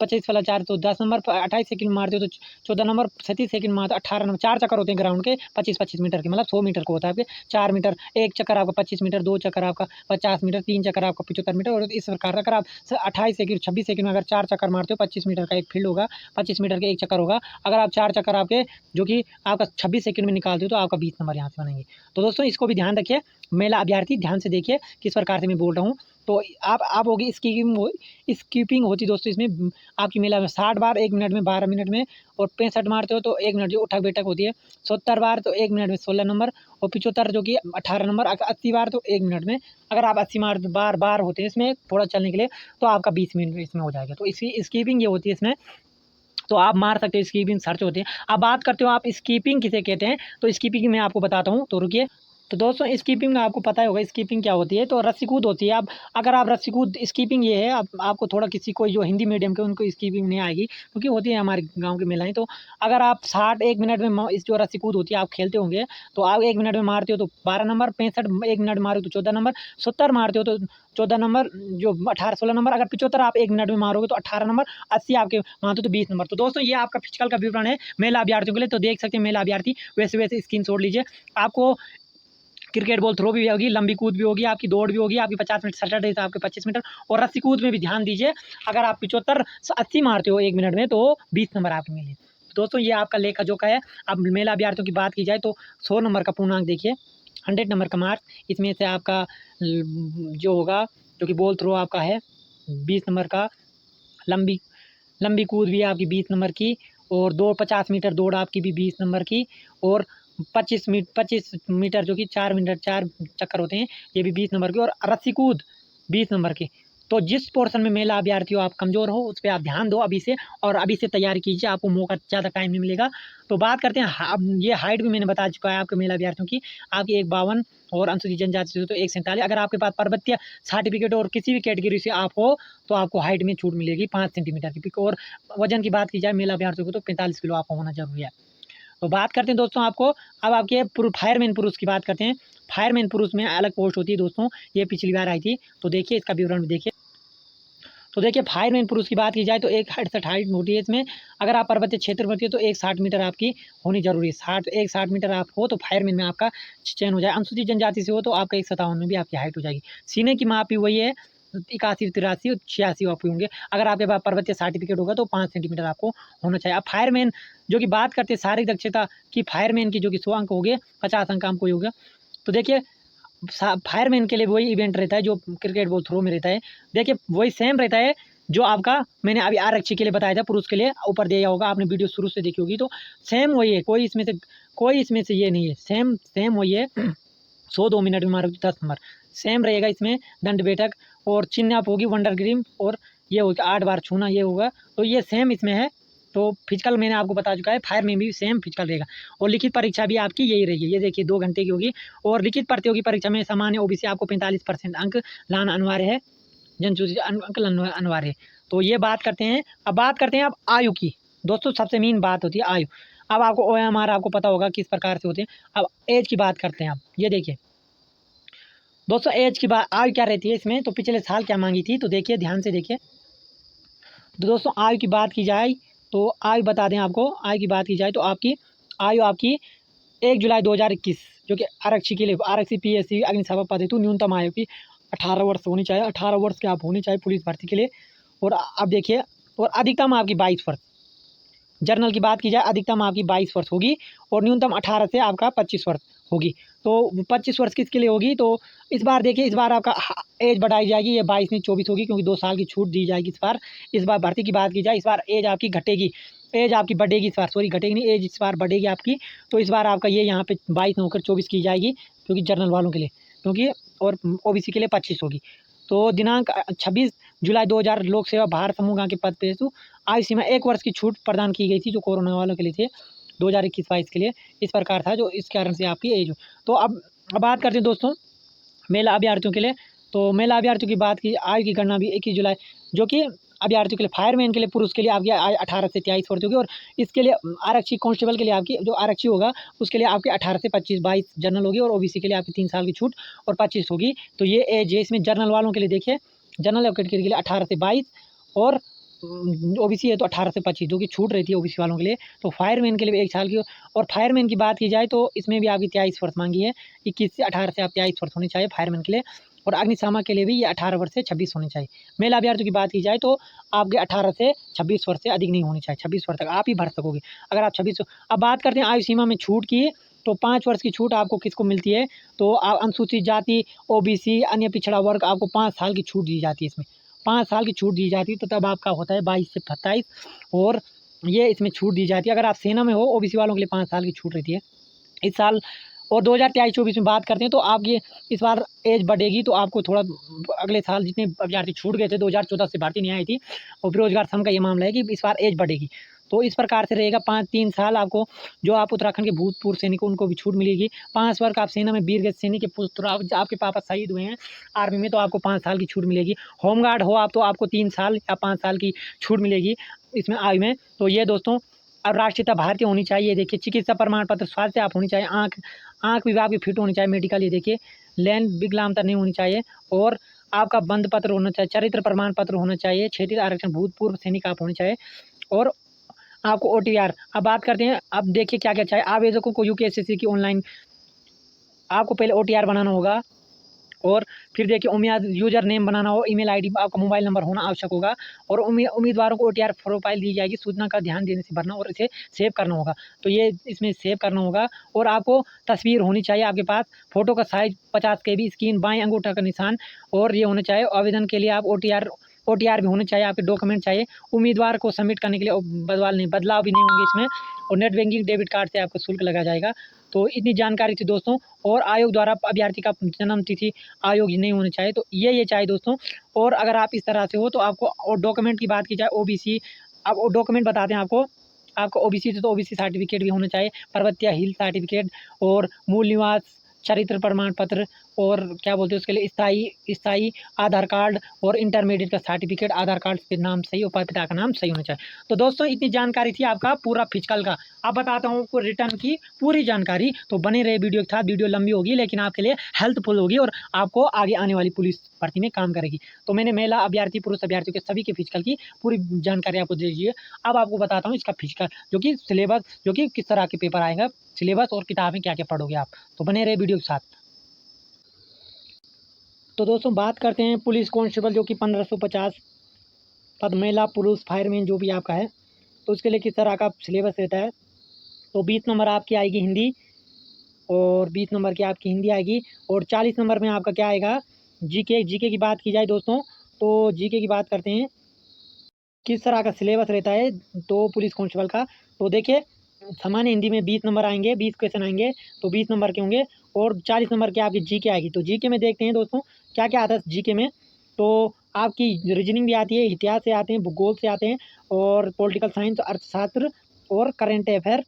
25 वाला 4 तो 10 नंबर, 28 सेकंड मारते हो तो 14 नंबर, 37 सेकंड मारते हो 18 नंबर। 4 चक्कर होते हैं ग्राउंड के 25-25 मीटर के, मतलब 100 मीटर को होता है आपके 4 मीटर, 1 चक्कर आपका 25 मीटर, 2 चक्कर आपका 50 मीटर, 3 चक्कर आपका 75 मीटर। और इस प्रकार का अगर आप 28 सेकंड 26 सेकंड में अगर 4 चक्कर मारते हो, 25 मीटर का एक फील्ड होगा, 25 मीटर के 1 चक्कर होगा। अगर आप 4 चक्कर आपके जो कि आपका 26 सेकंड में निकालते हो तो आपका 20 नंबर यहाँ से बनेंगे। तो दोस्तों इसको भी ध्यान रखिए, महिला अभ्यर्थी ध्यान से देखिए किस प्रकार से मैं बोल रहा हूँ। तो आप होगी स्कीपिंग होती दोस्तों, इसमें आपकी महिला में 60 बार 1 मिनट में, 12 मिनट में। और 65 मारते हो तो 1 मिनट जो उठक बैठक होती है। 70 बार तो 1 मिनट में 16 नंबर। और 75 जो कि 18 नंबर। 80 बार तो 1 मिनट में। अगर आप 80 बार होते हैं इसमें थोड़ा चलने के लिए, तो आपका 20 मिनट इसमें हो जाएगा। तो इसकी स्कीपिंग ये होती है इसमें, तो आप मार सकते हो, स्कीपिंग सर्च होती है। अब बात करते हो आप स्कीपिंग किसे कहते हैं, तो स्कीपिंग मैं आपको बताता हूँ, तो रुकिए। तो दोस्तों स्कीपिंग में आपको पता ही होगा स्कीपिंग क्या होती है, तो रस्सी कूद होती है। अब अगर आप रस्सी कूद, स्कीपिंग ये है, अब आपको थोड़ा किसी को जो हिंदी मीडियम के उनको स्कीपिंग नहीं आएगी, क्योंकि होती है हमारे गांव की महिलाएं। तो अगर आप 60 1 मिनट में इस जो रस्सी कूद होती है आप खेलते होंगे, तो आप 1 मिनट में मारते हो तो 12 नंबर, 65 1 मिनट मारो तो 14 नंबर, 70 मारते हो तो 14 नंबर, जो 18-16 नंबर। अगर 75 आप 1 मिनट में मारोगे तो 18 नंबर, 80 आपके मारते हो तो 20 नंबर। तो दोस्तों ये आपका फिजिकल का विवरण है महिला अभ्यर्थियों के लिए। तो देख सकते हैं महिला अभ्यर्थी वैसे वैसे स्क्रीन शॉट लीजिए। आपको क्रिकेट बॉल थ्रो भी होगी, लंबी कूद भी होगी, आपकी दौड़ भी होगी, आपकी 50 मिनट सैटरडे था आपके 25 मीटर। और रस्सी कूद में भी ध्यान दीजिए, अगर आप 75 से 80 मारते हो 1 मिनट में तो 20 नंबर आपके मिले। दोस्तों ये आपका लेखा जोखा है। अब महिला अभ्यर्थियों की बात की जाए तो 100 नंबर का पूर्णांक देखिए, 100 नंबर का मार्क, इसमें से आपका जो होगा, जो कि बॉल थ्रो आपका है 20 नंबर का, लंबी लंबी कूद भी है आपकी 20 नंबर की, और दौड़ 50 मीटर दौड़ आपकी भी 20 नंबर की, और 25 मीटर जो कि 4 मिनट 4 चक्कर होते हैं, ये भी 20 नंबर की, और रस्सी कूद 20 नंबर की। तो जिस पोर्शन में महिला अभ्यर्थी हो आप कमज़ोर हो, उस पर आप ध्यान दो अभी से, और अभी से तैयारी कीजिए, आपको मौका ज़्यादा टाइम नहीं मिलेगा। तो बात करते हैं ये हाइट भी मैंने बता चुका है आपके महिला अभ्यर्थियों की, आपकी 152, और अनुसूचित जनजाति से तो 147। अगर आपके पास पर्वतीय सर्टिफिकेट और किसी भी कैटेगरी से आप हो तो आपको हाइट में छूट मिलेगी 5 सेंटीमीटर की। और वजन की बात की जाए महिला अभ्यर्थियों को तो 45 किलो आपका होना जरूरी है। तो बात करते हैं दोस्तों आपको, अब आपके फायरमैन पुरुष की बात करते हैं। फायरमैन पुरुष में अलग पोस्ट होती है दोस्तों, ये पिछली बार आई थी, तो देखिए इसका विवरण भी देखिए। तो देखिए फायरमैन पुरुष की बात की जाए तो 168 हाइट होती है इसमें। अगर आप पर्वतीय क्षेत्र में हो तो 160 मीटर आपकी होनी जरूरी है। 160 मीटर आप हो तो फायरमैन में आपका चयन हो जाए। अनुसूचित जनजाति से हो तो आपका 157 में भी आपकी हाइट हो जाएगी। सीने की माप भी वही है, 81, 83 और 86 आपके होंगे। अगर आपके पास पर्वतीय सर्टिफिकेट होगा तो 5 सेंटीमीटर आपको होना चाहिए। अब फायरमैन जो कि बात करते हैं शारीरिक दक्षता की, फायरमैन की जो कि 100 अंक हो गए, 50 अंक आपको होगा। तो देखिए फायरमैन के लिए वही इवेंट रहता है जो क्रिकेट बॉल थ्रो में रहता है। देखिए वही सेम रहता है जो आपका मैंने अभी आरक्षी के लिए बताया था, पुरुष के लिए ऊपर दिया होगा, आपने वीडियो शुरू से देखी होगी। तो सेम वही है, कोई इसमें से ये नहीं है, सेम वही है। 102 मिनट में मारोगे 10 नंबर सेम रहेगा इसमें। दंड बैठक और चिन्ह आप होगी वंडर ग्रीन, और ये होगा 8 बार छूना, ये होगा। तो ये सेम इसमें है। तो फिजिकल मैंने आपको बता चुका है, फायर में भी सेम फिजिकल रहेगा। और लिखित परीक्षा भी आपकी यही रहेगी, ये देखिए 2 घंटे की होगी। और लिखित प्रतियोगी परीक्षा में सामान्य ओबीसी आपको 45% अंक लाना अनिवार्य है, जनसूचित अंक लाना अनिवार्य है। तो ये बात करते हैं। अब बात करते हैं अब आयु की। दोस्तों सबसे मेन बात होती है आयु। अब आपको OMR आपको पता होगा किस प्रकार से होते हैं। अब एज की बात करते हैं। आप ये देखिए दोस्तों, एज की बात, आयु क्या रहती है इसमें, तो पिछले साल क्या मांगी थी, तो देखिए ध्यान से देखिए। तो दोस्तों आयु की बात की जाए तो आयु बता दें आपको, आयु की बात की जाए तो आपकी आयु आपकी 1 जुलाई 2021 जो कि आरक्षी के लिए, आरक्षी PSC अग्निशमन पद हेतु न्यूनतम आयु की 18 वर्ष होनी चाहिए। 18 वर्ष के आप होनी चाहिए पुलिस भर्ती के लिए। और अब देखिए, और अधिकतम आपकी 22 वर्ष। जर्नल की बात की जाए अधिकतम आपकी 22 वर्ष होगी, और न्यूनतम 18 से आपका 25 वर्ष होगी। तो 25 वर्ष किसके लिए होगी, तो इस बार देखिए, इस बार आपका एज बढ़ाई जाएगी, ये 22 नहीं 24 होगी, क्योंकि 2 साल की छूट दी जाएगी इस बार। इस बार भर्ती की बात की जाए, इस बार एज आपकी घटेगी, एज आपकी बढ़ेगी इस बार, सॉरी घटेगी नहीं, एज इस बार बढ़ेगी आपकी। तो इस बार आपका ये यहाँ पे 22 होकर 24 की जाएगी, क्योंकि जनरल वालों के लिए, क्योंकि और OBC के लिए 25 होगी। तो दिनांक 26 जुलाई 2000 लोक सेवा भार समूह के पद पे हेतु आयु सीमा 1 वर्ष की छूट प्रदान की गई थी, जो कोरोना वालों के लिए थे 2021-22 के लिए। इस प्रकार था, जो इस कारण से आपकी एज हो। तो अब बात करते हैं दोस्तों महिला अभ्यर्थियों के लिए। तो महिला अभ्यर्थियों की बात की, आयु की गणना भी 21 जुलाई, जो कि अभ्यर्थियों के लिए, फायरमैन के लिए पुरुष के लिए आपकी आयु 18 से 23 वर्ष होगी। और इसके लिए आरक्षी कांस्टेबल के लिए आपकी जो आरक्षी होगा उसके लिए आपकी 18 से 25, 22 जनरल होगी। और OBC के लिए आपकी 3 साल की छूट और 25 होगी। तो ये एज है इसमें जनरल वालों के लिए। देखिए जनरल कैटेगरी के लिए 18 से 22, और ओबीसी है तो 18 से 25 जो कि छूट रहती है ओबीसी वालों के लिए। तो फायरमैन के लिए भी 1 साल की, और फायरमैन की बात की जाए तो इसमें भी आपकी 23 वर्ष मांगी है। 21 से 18 से आप 23 वर्ष होने चाहिए फायरमैन के लिए, और अग्निशामक के लिए भी ये 18 वर्ष से 26 होने चाहिए। मेल अभ्यर्थियों की बात की जाए तो आपके 18 से 26 वर्ष से अधिक नहीं होनी चाहिए। 26 वर्ष तक आप ही भर सकोगे अगर आप 26। अब बात करते हैं आयु सीमा में छूट की, तो 5 वर्ष की छूट आपको किसको मिलती है, तो अनुसूचित जाति, ओबीसी, अन्य पिछड़ा वर्ग, आपको 5 साल की छूट दी जाती है। इसमें 5 साल की छूट दी जाती है, तो तब आपका होता है 22 से 27, और ये इसमें छूट दी जाती है। अगर आप सेना में हो, ओबीसी वालों के लिए 5 साल की छूट रहती है इस साल। और 2023-24 में बात करते हैं तो आप ये इस बार एज बढ़ेगी, तो आपको थोड़ा अगले साल जितने अभ्यर्थी छूट गए थे 2014 से भर्ती नहीं आई थी, और बेरोजगार सम का ये मामला है कि इस बार एज बढ़ेगी। तो इस प्रकार से रहेगा 3 साल आपको, जो आप उत्तराखंड के भूतपूर्व सैनिक उनको भी छूट मिलेगी। 5 वर्ष आप सेना में वीरगति सैनिक के पुत्र आपके पापा शहीद हुए हैं आर्मी में, तो आपको 5 साल की छूट मिलेगी। होमगार्ड हो आप, तो आपको 3 साल या 5 साल की छूट मिलेगी इसमें आयु में। तो ये दोस्तों, अब राष्ट्रीयता भारतीय होनी चाहिए। देखिए, चिकित्सा प्रमाण पत्र, स्वास्थ्य आप होनी चाहिए, आँख विभाग भी फिट होनी चाहिए, मेडिकल, ये देखिए, लैंगिक विकलांगता नहीं होनी चाहिए, और आपका बंध पत्र होना चाहिए, चरित्र प्रमाण पत्र होना चाहिए, क्षेत्रीय आरक्षण भूतपूर्व सैनिक आप होने चाहिए, और आपको ओटीआर। अब बात करते हैं, अब देखिए क्या क्या चाहिए आवेदकों को। यूकेएसएससी की ऑनलाइन आपको पहले ओटीआर बनाना होगा, और फिर देखिए उम्मीद यूजर नेम बनाना हो, ईमेल आईडी, आपका मोबाइल नंबर होना आवश्यक होगा, और उम्मीदवारों को ओटीआर प्रोफाइल दी जाएगी, सूचना का ध्यान देने से भरना, और इसे सेव करना होगा। तो ये इसमें सेव करना होगा, और आपको तस्वीर होनी चाहिए आपके पास, फोटो का साइज 50 KB, स्क्रीन, बाएं अंगूठा का निशान, और ये होना चाहिए। आवेदन के लिए आप ओटीआर भी होने चाहिए, आपके डॉक्यूमेंट चाहिए। उम्मीदवार को सबमिट करने के लिए बदलाव भी नहीं होंगे इसमें, और नेट बैंकिंग डेबिट कार्ड से आपको शुल्क लगा जाएगा। तो इतनी जानकारी थी दोस्तों, और आयोग द्वारा अभ्यर्थी का जन्म तिथि आयोग नहीं होने चाहिए, तो ये चाहिए दोस्तों। और अगर आप इस तरह से हो तो आपको, और डॉक्यूमेंट की बात की जाए ओबीसी, अब डॉक्यूमेंट बताते हैं आपको ओबीसी से, तो ओबीसी सर्टिफिकेट भी होना चाहिए, पर्वतीय हिल सर्टिफिकेट, और मूल निवास चरित्र प्रमाण पत्र, और क्या बोलते हैं उसके लिए स्थायी आधार कार्ड, और इंटरमीडिएट का सर्टिफिकेट, आधार कार्ड के नाम सही और पिता का नाम सही होना चाहिए। तो दोस्तों, इतनी जानकारी थी आपका पूरा फिजिकल का। अब बताता हूँ आपको रिटर्न की पूरी जानकारी, तो बने रहे वीडियो के साथ। वीडियो लंबी होगी लेकिन आपके लिए हेल्पफुल होगी, और आपको आगे आने वाली पुलिस भर्ती में काम करेगी। तो मैंने महिला अभ्यर्थी, पुरुष अभ्यर्थियों के सभी के फिजिकल की पूरी जानकारी आपको दे दी है। अब आपको बताता हूँ इसका फिजिकल, जो कि सिलेबस, जो कि किस तरह के पेपर आएगा, सिलेबस और किताबें क्या क्या पढ़ोगे आप। तो बने रहे वीडियो के साथ। तो दोस्तों, बात करते हैं पुलिस कांस्टेबल, जो कि 1550 पद, महिला पुरुष फायरमैन जो भी आपका है, तो उसके लिए किस तरह का सिलेबस रहता है। तो 20 नंबर आपकी आएगी हिंदी, और 20 नंबर की आपकी हिंदी आएगी, और 40 नंबर में आपका क्या आएगा, जीके की बात की जाए दोस्तों, तो जीके की बात करते हैं किस तरह का सिलेबस रहता है तो पुलिस कांस्टेबल का। तो देखिए, सामान्य हिंदी में 20 नंबर आएंगे, 20 क्वेश्चन आएंगे, तो 20 नंबर के होंगे, और 40 नंबर के आपकी जीके आएगी। तो जीके में देखते हैं दोस्तों क्या क्या आता है जीके में। तो आपकी रीजनिंग भी आती है, इतिहास से आते हैं, भूगोल से आते हैं, और पॉलिटिकल साइंस, अर्थशास्त्र, और करेंट अफेयर,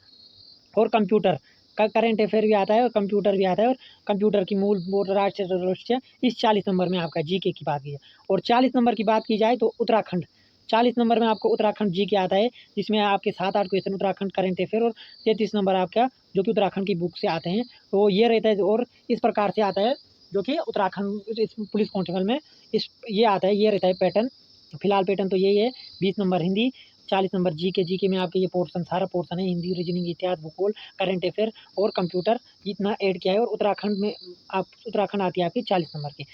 और कंप्यूटर का करेंट अफेयर भी आता है, और कंप्यूटर भी आता है, और कंप्यूटर की मूल राष्ट्रीय राष्ट्रीय इस 40 नंबर में आपका जीके की बात की जाए। और 40 नंबर की बात की जाए तो उत्तराखंड, 40 नंबर में आपको उत्तराखंड जीके आता है, जिसमें आपके 7-8 क्वेश्चन उत्तराखंड करेंट अफेयर, और 33 नंबर आपका जो कि उत्तराखंड की बुक से आते हैं। तो ये रहता है, और इस प्रकार से आता है जो कि उत्तराखंड इस पुलिस कांस्टेबल में ये आता है, ये रहता है पैटर्न। फिलहाल पैटर्न तो यही है, 20 नंबर हिंदी, 40 नंबर जीके में आपके ये पोर्शन, सारा पोर्शन है, हिंदी, रीजनिंग, इतिहास, भूगोल, करंट अफेयर, और कंप्यूटर, इतना ऐड किया है। और उत्तराखंड आती है आपकी 40 नंबर की,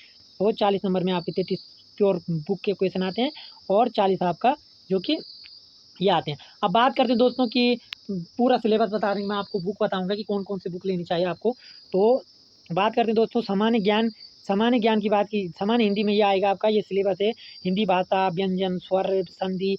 तो 40 नंबर में आपके 33 प्योर बुक के क्वेश्चन आते हैं, और 40 आपका जो कि ये आते हैं। अब बात करते हैं दोस्तों कि पूरा सिलेबस बता रही, मैं आपको बुक बताऊंगा कि कौन कौन सी बुक लेनी चाहिए आपको। तो बात करते हैं दोस्तों सामान्य ज्ञान की बात की, सामान्य हिंदी में ये आएगा आपका, ये सिलेबस है, हिंदी भाषा, व्यंजन, स्वर, संधि,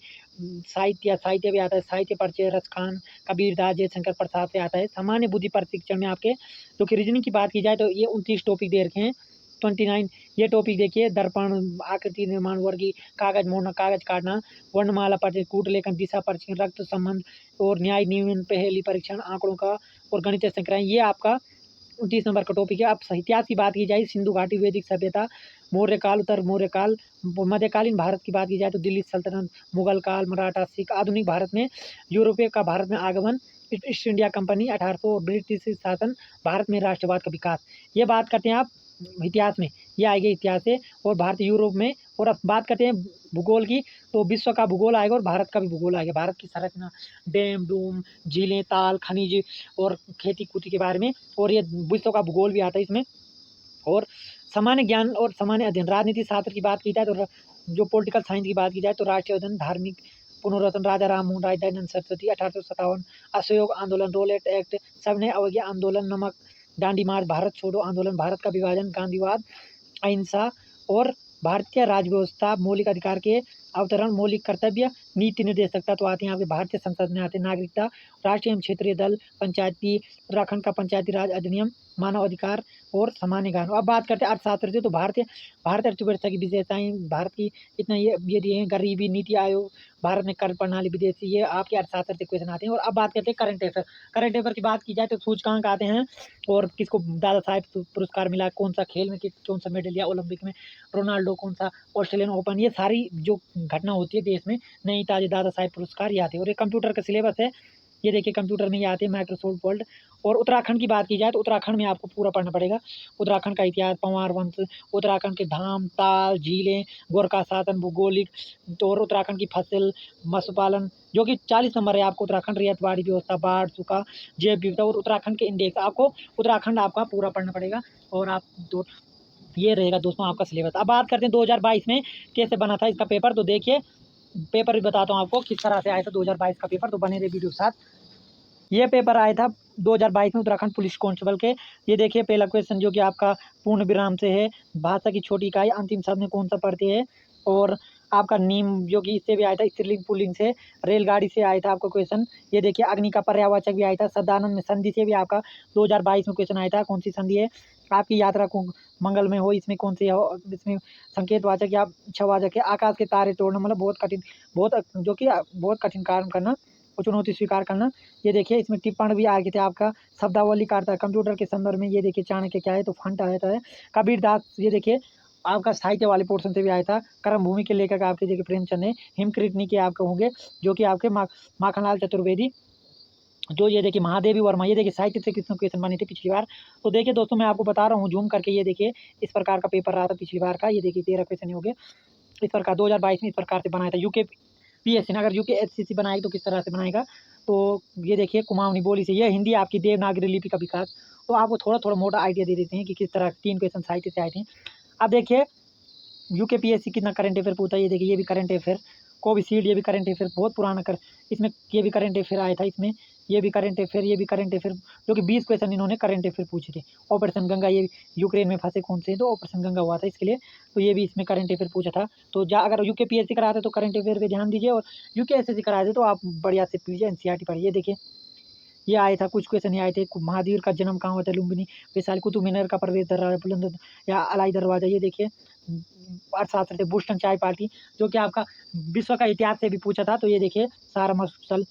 साहित्य भी आता है, साहित्य परिचय, रसखान, कबीरदास, जयशंकर प्रसाद से आता है। सामान्य बुद्धि प्रशिक्षण में आपके जो कि रीजनिंग की बात की जाए तो ये 29 टॉपिक दे रखे हैं, 29 ये टॉपिक देखिए, दर्पण, आकृति निर्माण, वर्गी, कागज मोड़ना, कागज काटना, वर्णमाला परिचय, कूट लेखन, दिशा परिचय, रक्त संबंध, और न्याय नियमन, पहेली परीक्षण, आंकड़ों का, और गणितीय संक्रांत, ये आपका 29 नंबर का टॉपिक है। अब इतिहास की बात की जाए, सिंधु घाटी, वैदिक सभ्यता, मौर्य काल, उत्तर मौर्य काल, मध्यकालीन भारत की बात की जाए तो दिल्ली सल्तनत, मुगल काल, मराठा, सिख, आधुनिक भारत में यूरोपीय का भारत में आगमन, ईस्ट इंडिया कंपनी 1800, ब्रिटिश शासन, भारत में राष्ट्रवाद का विकास। ये बात करते हैं आप इतिहास में, ये आएगी इतिहास से, और भारत यूरोप में। और अब बात करते हैं भूगोल की, तो विश्व का भूगोल आएगा और भारत का भी भूगोल आएगा। भारत की संरचना, डैम, डूम, झीलें, ताल, खनिज और खेती-कूती के बारे में, और ये विश्व का भूगोल भी आता है इसमें। और सामान्य ज्ञान और सामान्य अध्ययन, राजनीति शास्त्र की बात की जाए तो जो पॉलिटिकल साइंस की बात की जाए तो राष्ट्रीय अध्ययन, धार्मिक पुनर्वसन, राजा राममोहन राय, दयानंद सरस्वती, 1857, असहयोग आंदोलन, रोलेट एक्ट, सविनय अवज्ञा आंदोलन, नमक दांडी मार्च, भारत छोड़ो आंदोलन, भारत का विभाजन, गांधीवाद, अहिंसा और भारतीय राज्य व्यवस्था, मौलिक अधिकार के अवतरण, मौलिक कर्तव्य, नीति निर्देशकता तो आते हैं आपके भारतीय संसद में आते हैं, नागरिकता, राष्ट्रीय एवं क्षेत्रीय दल, पंचायती, उत्तराखंड का पंचायती राज अधिनियम, मानव अधिकार और सामान्य कानून। अब बात करते हैं अर्थशास्त्र से, तो भारत अर्थव्यवस्था की विशेषताएं, भारत की इतना ये दिए हैं, गरीबी, नीति आयोग, भारत में कर प्रणाली, विदेशी, ये आपके अर्थशास्त्र से क्वेश्चन आते हैं। और अब बात करते हैं करंट अफेयर। करंट अफेयर की बात की जाए तो सूचकांक आते हैं, और किसको दादा साहेब पुरस्कार मिला, कौन सा खेल में कौन सा मेडल लिया ओलंपिक में, रोनाल्डो कौन सा, ऑस्ट्रेलियन ओपन, ये सारी जो घटना होती है देश में, नई ताजे दादा साहेब पुरस्कार ये आते हैं। और ये कंप्यूटर का सिलेबस है, ये देखिए कंप्यूटर में ये आते हैं, माइक्रोसॉफ्ट वर्ड। और उत्तराखंड की बात की जाए तो उत्तराखंड में आपको पूरा पढ़ना पड़ेगा, उत्तराखंड का इतिहास, पंवार वंश, उत्तराखंड के धाम, ताल, झीलें, गोरखा शासन, भूगोलिक, तो और उत्तराखंड की फसल, मत्स्य पालन, जो कि 40 नंबर है आपको, उत्तराखंड रियायतवाड़ी व्यवस्था, बाढ़, सूखा, जैव विविधता और उत्तराखंड के इंडेक्स, आपको उत्तराखंड आपका पूरा पढ़ना पड़ेगा। और आप दो ये रहेगा दोस्तों आपका सिलेबस। अब बात करते हैं 2022 में कैसे बना था इसका पेपर, तो देखिए पेपर भी बताता हूँ आपको किस तरह से आया था 2022 का पेपर, तो बने रहे वीडियो के साथ। ये पेपर आया था 2022 में उत्तराखंड पुलिस कांस्टेबल के। ये देखिए पहला क्वेश्चन जो कि आपका पूर्ण विराम से है, भाषा की छोटी इकाई अंतिम शब्द में कौन सा पढ़ते हैं, और आपका नीम जो कि इससे भी आया था, स्त्रीलिंग पुल्लिंग से, रेलगाड़ी से आया था आपको क्वेश्चन। ये देखिए अग्नि का पर्यावाचक भी आया था, सदानंद में संधि से भी आपका 2022 में क्वेश्चन आया था, कौन सी संधि है, आपकी यात्रा को मंगल में हो, इसमें कौन सी हो, इसमें संकेतवाचक या इच्छावाचक है, आकाश के तारे तोड़ना, मतलब बहुत कठिन, जो कि बहुत कठिन काम करना, चुनौती स्वीकार करना। ये देखिए इसमें टिप्पण भी आ गए थे आपका, शब्दावली काटता कंप्यूटर के संदर्भ में। ये देखिए चाणक्य क्या है, तो फंट आता है, कबीर दास, ये देखिए आपका साहित्य वाले पोर्शन से भी आया था, कर्म भूमि के लेखक आपके देखिए प्रेमचंद है, हिमकृतनी के आपके होंगे जो कि आपके माखनलाल चतुर्वेदी, जो ये देखिए महादेवी वर्मा, ये देखिए साहित्य से कितने क्वेश्चन बने थे पिछली बार। तो देखिए दोस्तों मैं आपको बता रहा हूँ जूम करके, ये देखिए इस प्रकार का पेपर रहा था पिछली बार का, ये देखिए 13 क्वेश्चन हो गए इस प्रकार, 2022 में इस प्रकार से बनाया था। यूके पीएससी ने, अगर यूके एचसीसी बनाएगी तो किस तरह से बनाएगा, तो ये देखिए कुमाऊनी बोली से, ये हिंदी आपकी देवनागरी लिपि का विकास, तो आपको थोड़ा थोड़ा मोटा आइडिया दे देते हैं कि किस तरह 3 क्वेश्चन साहित्य से आए थे। अब देखिए यूके पीएससी कितना करंट अफेयर पूछा, ये देखिए ये भी करंट अफेयर, कोविशील्ड, ये भी करंट अफेयर, बहुत पुराना इसमें ये भी करंट अफेयर आया था, इसमें ये भी करंट अफेयर, ये भी करंट अफेयर, जो कि 20 क्वेश्चन इन्होंने करंट अफेयर पूछे थे। ऑपरेशन गंगा, ये यूक्रेन में फंसे कौन से, तो ऑपरेशन गंगा हुआ था इसके लिए, तो ये भी इसमें करंट अफेयर पूछा था। तो अगर यूके पीएससी कराते तो करंट अफेयर पे ध्यान दीजिए, और यूके एसएससी कराते तो आप बढ़िया से पीजिए, एनसीईआरटी पढ़िए। देखिए ये आया था, कुछ क्वेश्चन ये आए थे, महावीर का जन्म कहाँ हुआ था, लुम्बिनी, वैशाली, कुतुब मीनार का प्रवेश दरवाजा, बुलंद या अलाई दरवाजा, ये देखिए अर्थशास्त्र से, बोस्टन चाय पार्टी, जो कि आपका विश्व का इतिहास से भी पूछा था, तो ये देखिए सारा मसल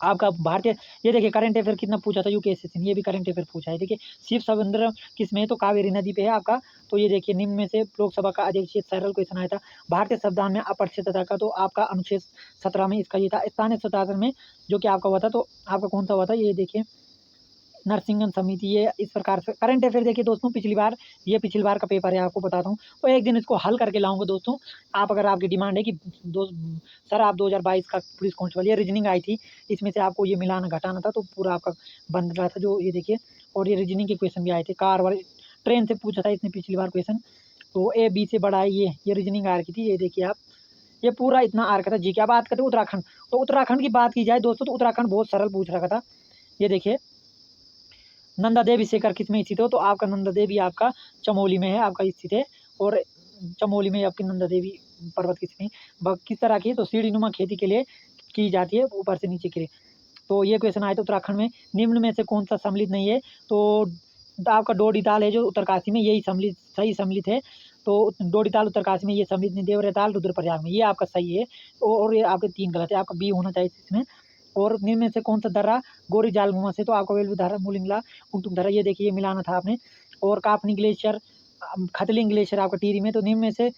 आपका भारतीय, ये देखिए करंट अफेयर कितना पूछा था यूकेएससी ने, ये भी करंट अफेयर पूछा है। देखिए शिव समुद्र किस में है, तो कावेरी नदी पे है आपका। तो ये देखिए निम्न में से लोकसभा का अध्यक्ष, सरल क्वेश्चन आया था। भारतीय संविधान में अपरिचितता का, तो आपका अनुच्छेद 17 में इसका ये था। स्थानीय स्वशासन में जो कि आपका हुआ था, तो आपका कौन सा हुआ था, ये देखिए नरसिंगन समिति, ये इस प्रकार से करंट अफेयर। देखिए दोस्तों पिछली बार का पेपर है, आपको बताता हूँ, तो एक दिन इसको हल करके लाऊंगा दोस्तों। आप अगर आपकी डिमांड है कि सर आप 2022 का पुलिस कांस्टेबल, ये रीजनिंग आई थी, इसमें से आपको ये मिलाना घटाना था, तो पूरा आपका बन रहा था, जो ये देखिए। और ये रीजनिंग के क्वेश्चन भी आए थे, कार वाले ट्रेन से पूछा था इसने पिछली बार क्वेश्चन, तो ए बी से बड़ा है, ये रीजनिंग आर की थी, ये देखिए आप, ये पूरा इतना आर का था जी। क्या बात करते उत्तराखंड, तो उत्तराखंड की बात की जाए दोस्तों, तो उत्तराखंड बहुत सरल पूछ रखा था। ये देखिए नंदा देवी शेखर किस में स्थित हो, तो आपका नंदा देवी आपका चमोली में है, आपका स्थित है। और चमोली में आपकी नंदा देवी पर्वत किस तरह की है, तो सीढ़ीनुमा खेती के लिए की जाती है, ऊपर से नीचे के लिए। तो ये क्वेश्चन आया था उत्तराखंड में निम्न में से कौन सा सम्मिलित नहीं है, तो आपका डोडी ताल है जो उत्तरकाशी में, यही सही सम्मिलित है। तो डोडी ताल उत्तरकाशी में ये सम्मिलित नहीं, देवरे ताल रुद्रप्रयाग में, ये आपका सही है। और ये आपके 3 गलत है, आपका बी होना चाहिए इसमें। और निम्न में से कौन सा दर्रा गोरी जालमुआ से, तो आपका वेलुधारा, मुलिंगला, उंटुक दर्रा, ये देखिए ये मिलाना था आपने। और कापनी ग्लेशियर, खतलिंग ग्लेशियर आपका टिहरी में, तो निम्न में से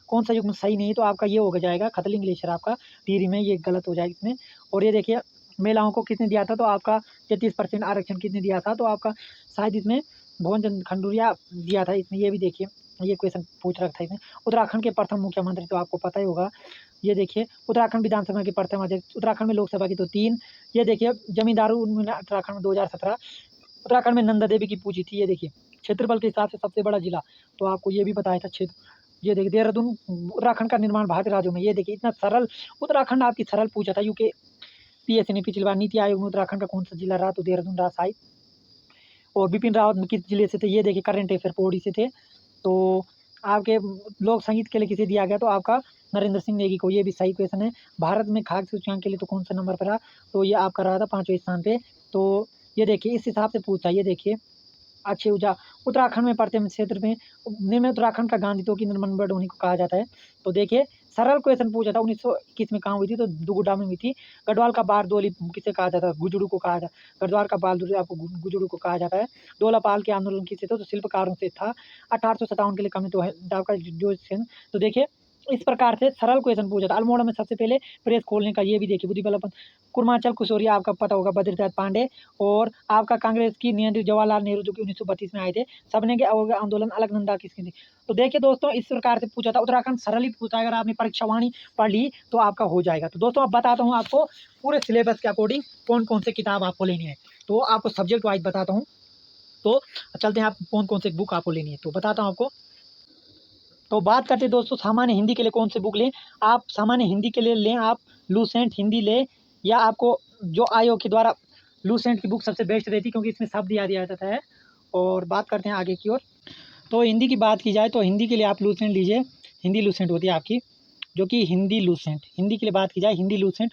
कौन सा युग्म सही नहीं है, तो आपका ये हो जाएगा खतलिंग ग्लेशियर आपका टिहरी में, ये गलत हो जाएगा इसमें। और ये देखिए महिलाओं को किसने दिया था, तो आपका 33% आरक्षण किसने दिया था, तो आपका शायद इसमें भुवन खंडूरिया दिया था इसमें, ये भी देखिए, ये क्वेश्चन पूछ रखा था इसमें। उत्तराखंड के प्रथम मुख्यमंत्री तो आपको पता ही होगा, ये देखिए उत्तराखंड विधानसभा के प्रथम अध्यक्ष, उत्तराखंड में लोकसभा की तो 3, ये देखिए जमींदारू उन्होंने उत्तराखंड में 2017, उत्तराखंड में नंदा देवी की पूजी थी, ये देखिए क्षेत्रफल के हिसाब से सबसे बड़ा जिला, तो आपको ये भी बताया था क्षेत्र, ये देखिए देहरादून, उत्तराखंड का निर्माण भारतीय राज्यों में, ये देखिए इतना सरल उत्तराखंड आपकी सरल पूछा था यूके पीएससी ने पिछली बार। नीति आयोग में उत्तराखंड का कौन सा जिला रहा, तो देहरादून रहा शायद। और बिपिन रावत किस जिले से थे, ये देखिए करंट अफेयर पौड़ी से थे। तो आपके लोक संगीत के लिए किसे दिया गया, तो आपका नरेंद्र सिंह नेगी को, ये भी सही क्वेश्चन है। भारत में खाद्य सूचकांक के लिए तो कौन सा नंबर पर रहा, तो ये आपका रहा था 5वें स्थान पे। तो ये देखिए इस हिसाब से पूछा, ये देखिए अच्छे ऊर्जा उत्तराखंड में पड़ते क्षेत्र में निम्न उत्तराखंड का गांधी तो की निर्माण बर्ड उन्हीं को कहा जाता है। तो देखिए सरल क्वेश्चन पूछा था, 1921 में कहाँ हुई थी, तो दुगुडा में हुई थी। गढ़वाल का बारदोली किसे कहा जाता है, गुजुड़ू को कहा जाता है, गढ़वाल का बारदोली आपको गुजुड़ू को कहा जाता है। दोलापाल के आंदोलन किसे थे, तो शिल्पकारों से था। 1857 के लिए कमी तो है आपका जो, तो देखिए इस प्रकार से सरल क्वेश्चन पूछा था। अल्मोड़ा में सबसे पहले प्रेस खोलने का, ये भी देखिए बुद्धि बल्लभ पंत, कुर्माचल कुशोरिया आपका पता होगा, बद्रीदत्त पांडे, और आपका कांग्रेस की नियंत्रित जवाहरलाल नेहरू जो कि 1932 में आए थे। सबने के आंदोलन अलकनंदा किसकी थी, तो देखिए दोस्तों इस प्रकार से पूछा था। उत्तराखंड सरल ही पूछा, अगर आपने परीक्षावाणी पढ़ ली तो आपका हो जाएगा। तो दोस्तों अब बताता हूँ आपको पूरे सिलेबस के अकॉर्डिंग कौन कौन से किताब आपको लेनी है, तो आपको सब्जेक्ट वाइज बताता हूँ। तो चलते हैं आप कौन कौन से बुक आपको लेनी है, तो बताता हूँ आपको। तो बात करते हैं दोस्तों सामान्य हिंदी के लिए कौन से बुक लें। आप सामान्य हिंदी के लिए लें आप लूसेंट हिंदी लें, या आपको जो आयोग के द्वारा लूसेंट की बुक सबसे बेस्ट रहती है, क्योंकि इसमें शब्द याद दिया जाता है। और बात करते हैं आगे की ओर। तो हिंदी की बात की जाए तो हिंदी के लिए आप लूसेंट लीजिए, हिंदी लूसेंट होती है आपकी, जो कि हिंदी लूसेंट, हिंदी के लिए बात की जाए हिंदी लूसेंट।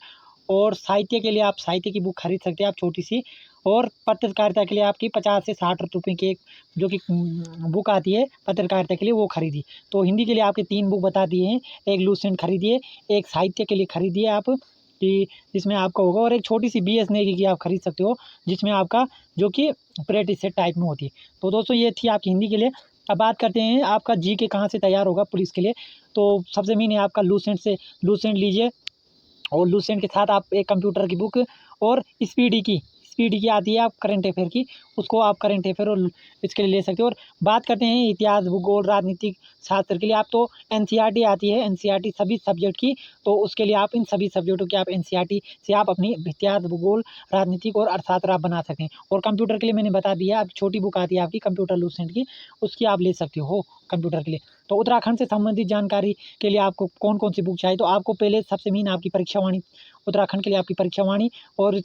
और साहित्य के लिए आप साहित्य की बुक खरीद सकते हैं आप छोटी सी। और पत्रकारिता के लिए आपकी 50 से 60 रुपये की एक जो कि बुक आती है पत्रकारिता के लिए, वो खरीदी। तो हिंदी के लिए आपके 3 बुक बता दिए हैं, एक लूसेंट खरीदिए, एक साहित्य के लिए खरीदिए आप कि जिसमें आपका होगा, और एक छोटी सी BS नेगी की आप खरीद सकते हो, जिसमें आपका जो कि प्रैक्टिस सेट टाइप में होती है। तो दोस्तों ये थी आपकी हिंदी के लिए। अब बात करते हैं आपका GK कहाँ से तैयार होगा पुलिस के लिए। तो सबसे मेन है आपका लूसेंट से, लूसेंट लीजिए, और लूसेंट के साथ आप एक कंप्यूटर की बुक, और स्पीडी की आती है आप करंट अफेयर की, उसको आप करंट अफेयर और इसके लिए ले सकते हो। और बात करते हैं इतिहास, भूगोल, राजनीतिक शास्त्र के लिए, आप तो NCERT आती है, NCERT सभी सब्जेक्ट की, तो उसके लिए आप इन सभी सब्जेक्टों की आप NCERT से आप अपनी इतिहास, भूगोल, राजनीतिक और अर्थशास्त्र आप बना सकते हैं। और कंप्यूटर के लिए मैंने बता दिया, आप छोटी बुक आती है आपकी कंप्यूटर लूसेंट की, उसकी आप ले सकते हो कंप्यूटर के लिए। तो उत्तराखंड से संबंधित जानकारी के लिए आपको कौन कौन सी बुक चाहिए, तो आपको पहले सबसे मेन आपकी परीक्षावाणी, उत्तराखंड के लिए आपकी परीक्षावाणी, और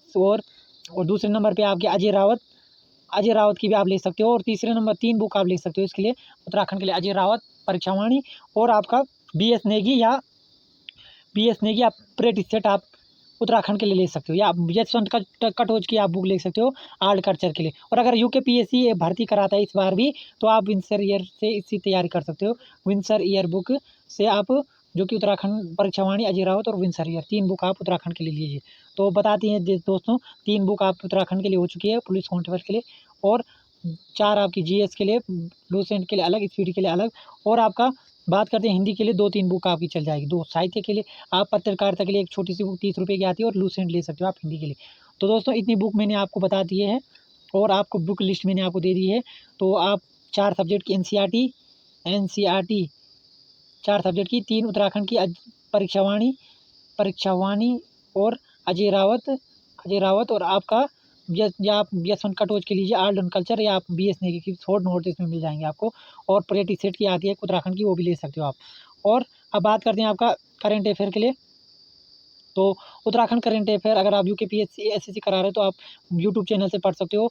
दूसरे नंबर पे आपके अजय रावत की भी आप ले सकते हो। और तीसरे नंबर 3 बुक आप ले सकते हो इसके लिए उत्तराखंड के लिए, अजय रावत, परीक्षावाणी, और आपका BS नेगी या प्रैक्टिस सेट आप उत्तराखंड के लिए ले सकते हो, या यशवंत कटोच की आप बुक ले सकते हो आर्ट कल्चर के लिए। और अगर यूके PSC भर्ती कराता है इस बार भी, तो आप विंसर ईयर से इसकी तैयारी कर सकते हो। विंसर ईयर बुक से आप जो कि उत्तराखंड परीक्षावाणी, अजय रावत और विंसर ईयर 3 बुक आप उत्तराखंड के लिए लीजिए। तो बताती हैं दोस्तों 3 बुक आप उत्तराखंड के लिए हो चुकी है पुलिस कांस्टेबल के लिए, और 4 आपकी GS के लिए, लूसेंट के लिए अलग, स्पीडी के लिए अलग। और आपका बात करते हैं हिंदी के लिए 2-3 बुक आपकी चल जाएगी, 2 साहित्य के लिए, आप पत्रकारिता के लिए एक छोटी सी बुक 30 रुपये की आती है, और लूसेंट ले सकते हो आप हिंदी के लिए। तो दोस्तों इतनी बुक मैंने आपको बता दिए हैं, और आपको बुक लिस्ट मैंने आपको दे दी है। तो आप 4 सब्जेक्ट की NCERT 4 सब्जेक्ट की, 3 उत्तराखंड की परीक्षावाणी और अजय रावत और आपका या आप यशवंत कटोच के लीजिए आर्ट एंड कल्चर, या आप BS नेगी की शॉर्ट नोट इसमें मिल जाएंगे आपको। और प्रैक्टिस सेट की आती है उत्तराखंड की, वो भी ले सकते हो आप। और अब बात करते हैं आपका करंट अफेयर के लिए। तो उत्तराखंड करंट अफेयर अगर आप UKPSC SSC करा रहे हो, तो आप यूट्यूब चैनल से पढ़ सकते हो,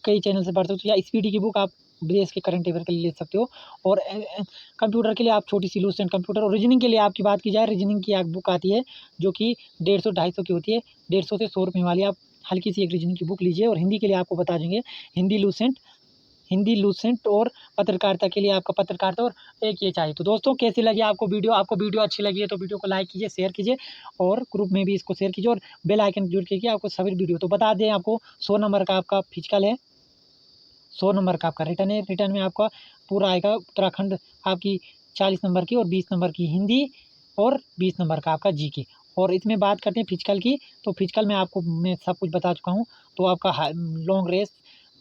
कई चैनल से पढ़ सकते हो, या स्पीडी की बुक आप देश के करंट अफेयर के लिए ले सकते हो। और कंप्यूटर के लिए आप छोटी सी लूसेंट कंप्यूटर। और रीजनिंग के लिए आपकी बात की जाए, रीजनिंग की एक बुक आती है जो कि 150-250 की होती है, 150 से 100 रुपये वाली, आप हल्की सी एक रीजनिंग की बुक लीजिए। और हिंदी के लिए आपको बता देंगे हिंदी लूसेंट और पत्रकारिता के लिए आपका पत्रकारिता, और एक ये चाहिए। तो दोस्तों कैसी लगी आपको वीडियो अच्छी लगी है तो वीडियो को लाइक कीजिए, शेयर कीजिए, और ग्रुप में भी इसको शेयर कीजिए, और बेल आइकन जुड़ कीजिए आपको सभी वीडियो। तो बता दें आपको 100 नंबर का आपका फिजिकल है, 100 नंबर का आपका रिटर्न है। रिटर्न में आपका पूरा आएगा उत्तराखंड आपकी 40 नंबर की, और 20 नंबर की हिंदी, और 20 नंबर का आपका GK। और इसमें बात करते हैं फिजिकल की, तो फिजिकल में आपको मैं सब कुछ बता चुका हूँ। तो आपका लॉन्ग रेस,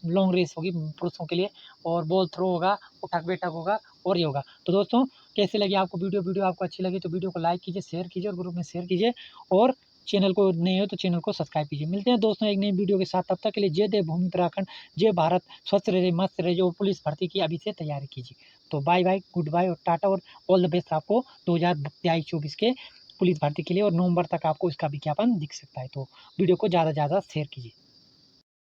लॉन्ग रेस होगी पुरुषों के लिए, और बॉल थ्रो होगा, उठक बैठक होगा, और ये होगा। तो दोस्तों कैसे लगी आपको वीडियो आपको अच्छी लगी तो वीडियो को लाइक कीजिए, शेयर कीजिए और ग्रुप में शेयर कीजिए, और चैनल को नए हो तो चैनल को सब्सक्राइब कीजिए। मिलते हैं दोस्तों एक नई वीडियो के साथ, तब तक के लिए जय देवभूमि उत्तराखंड, जय भारत, स्वस्थ रहे, मस्त रहे, जो पुलिस भर्ती की अभी से तैयारी कीजिए। तो बाय बाय, गुड बाय और टाटा, और ऑल द बेस्ट आपको 2023-24 के पुलिस भर्ती के लिए, और नवंबर तक आपको इसका विज्ञापन दिख सकता है। तो वीडियो को ज़्यादा से ज़्यादा शेयर कीजिए।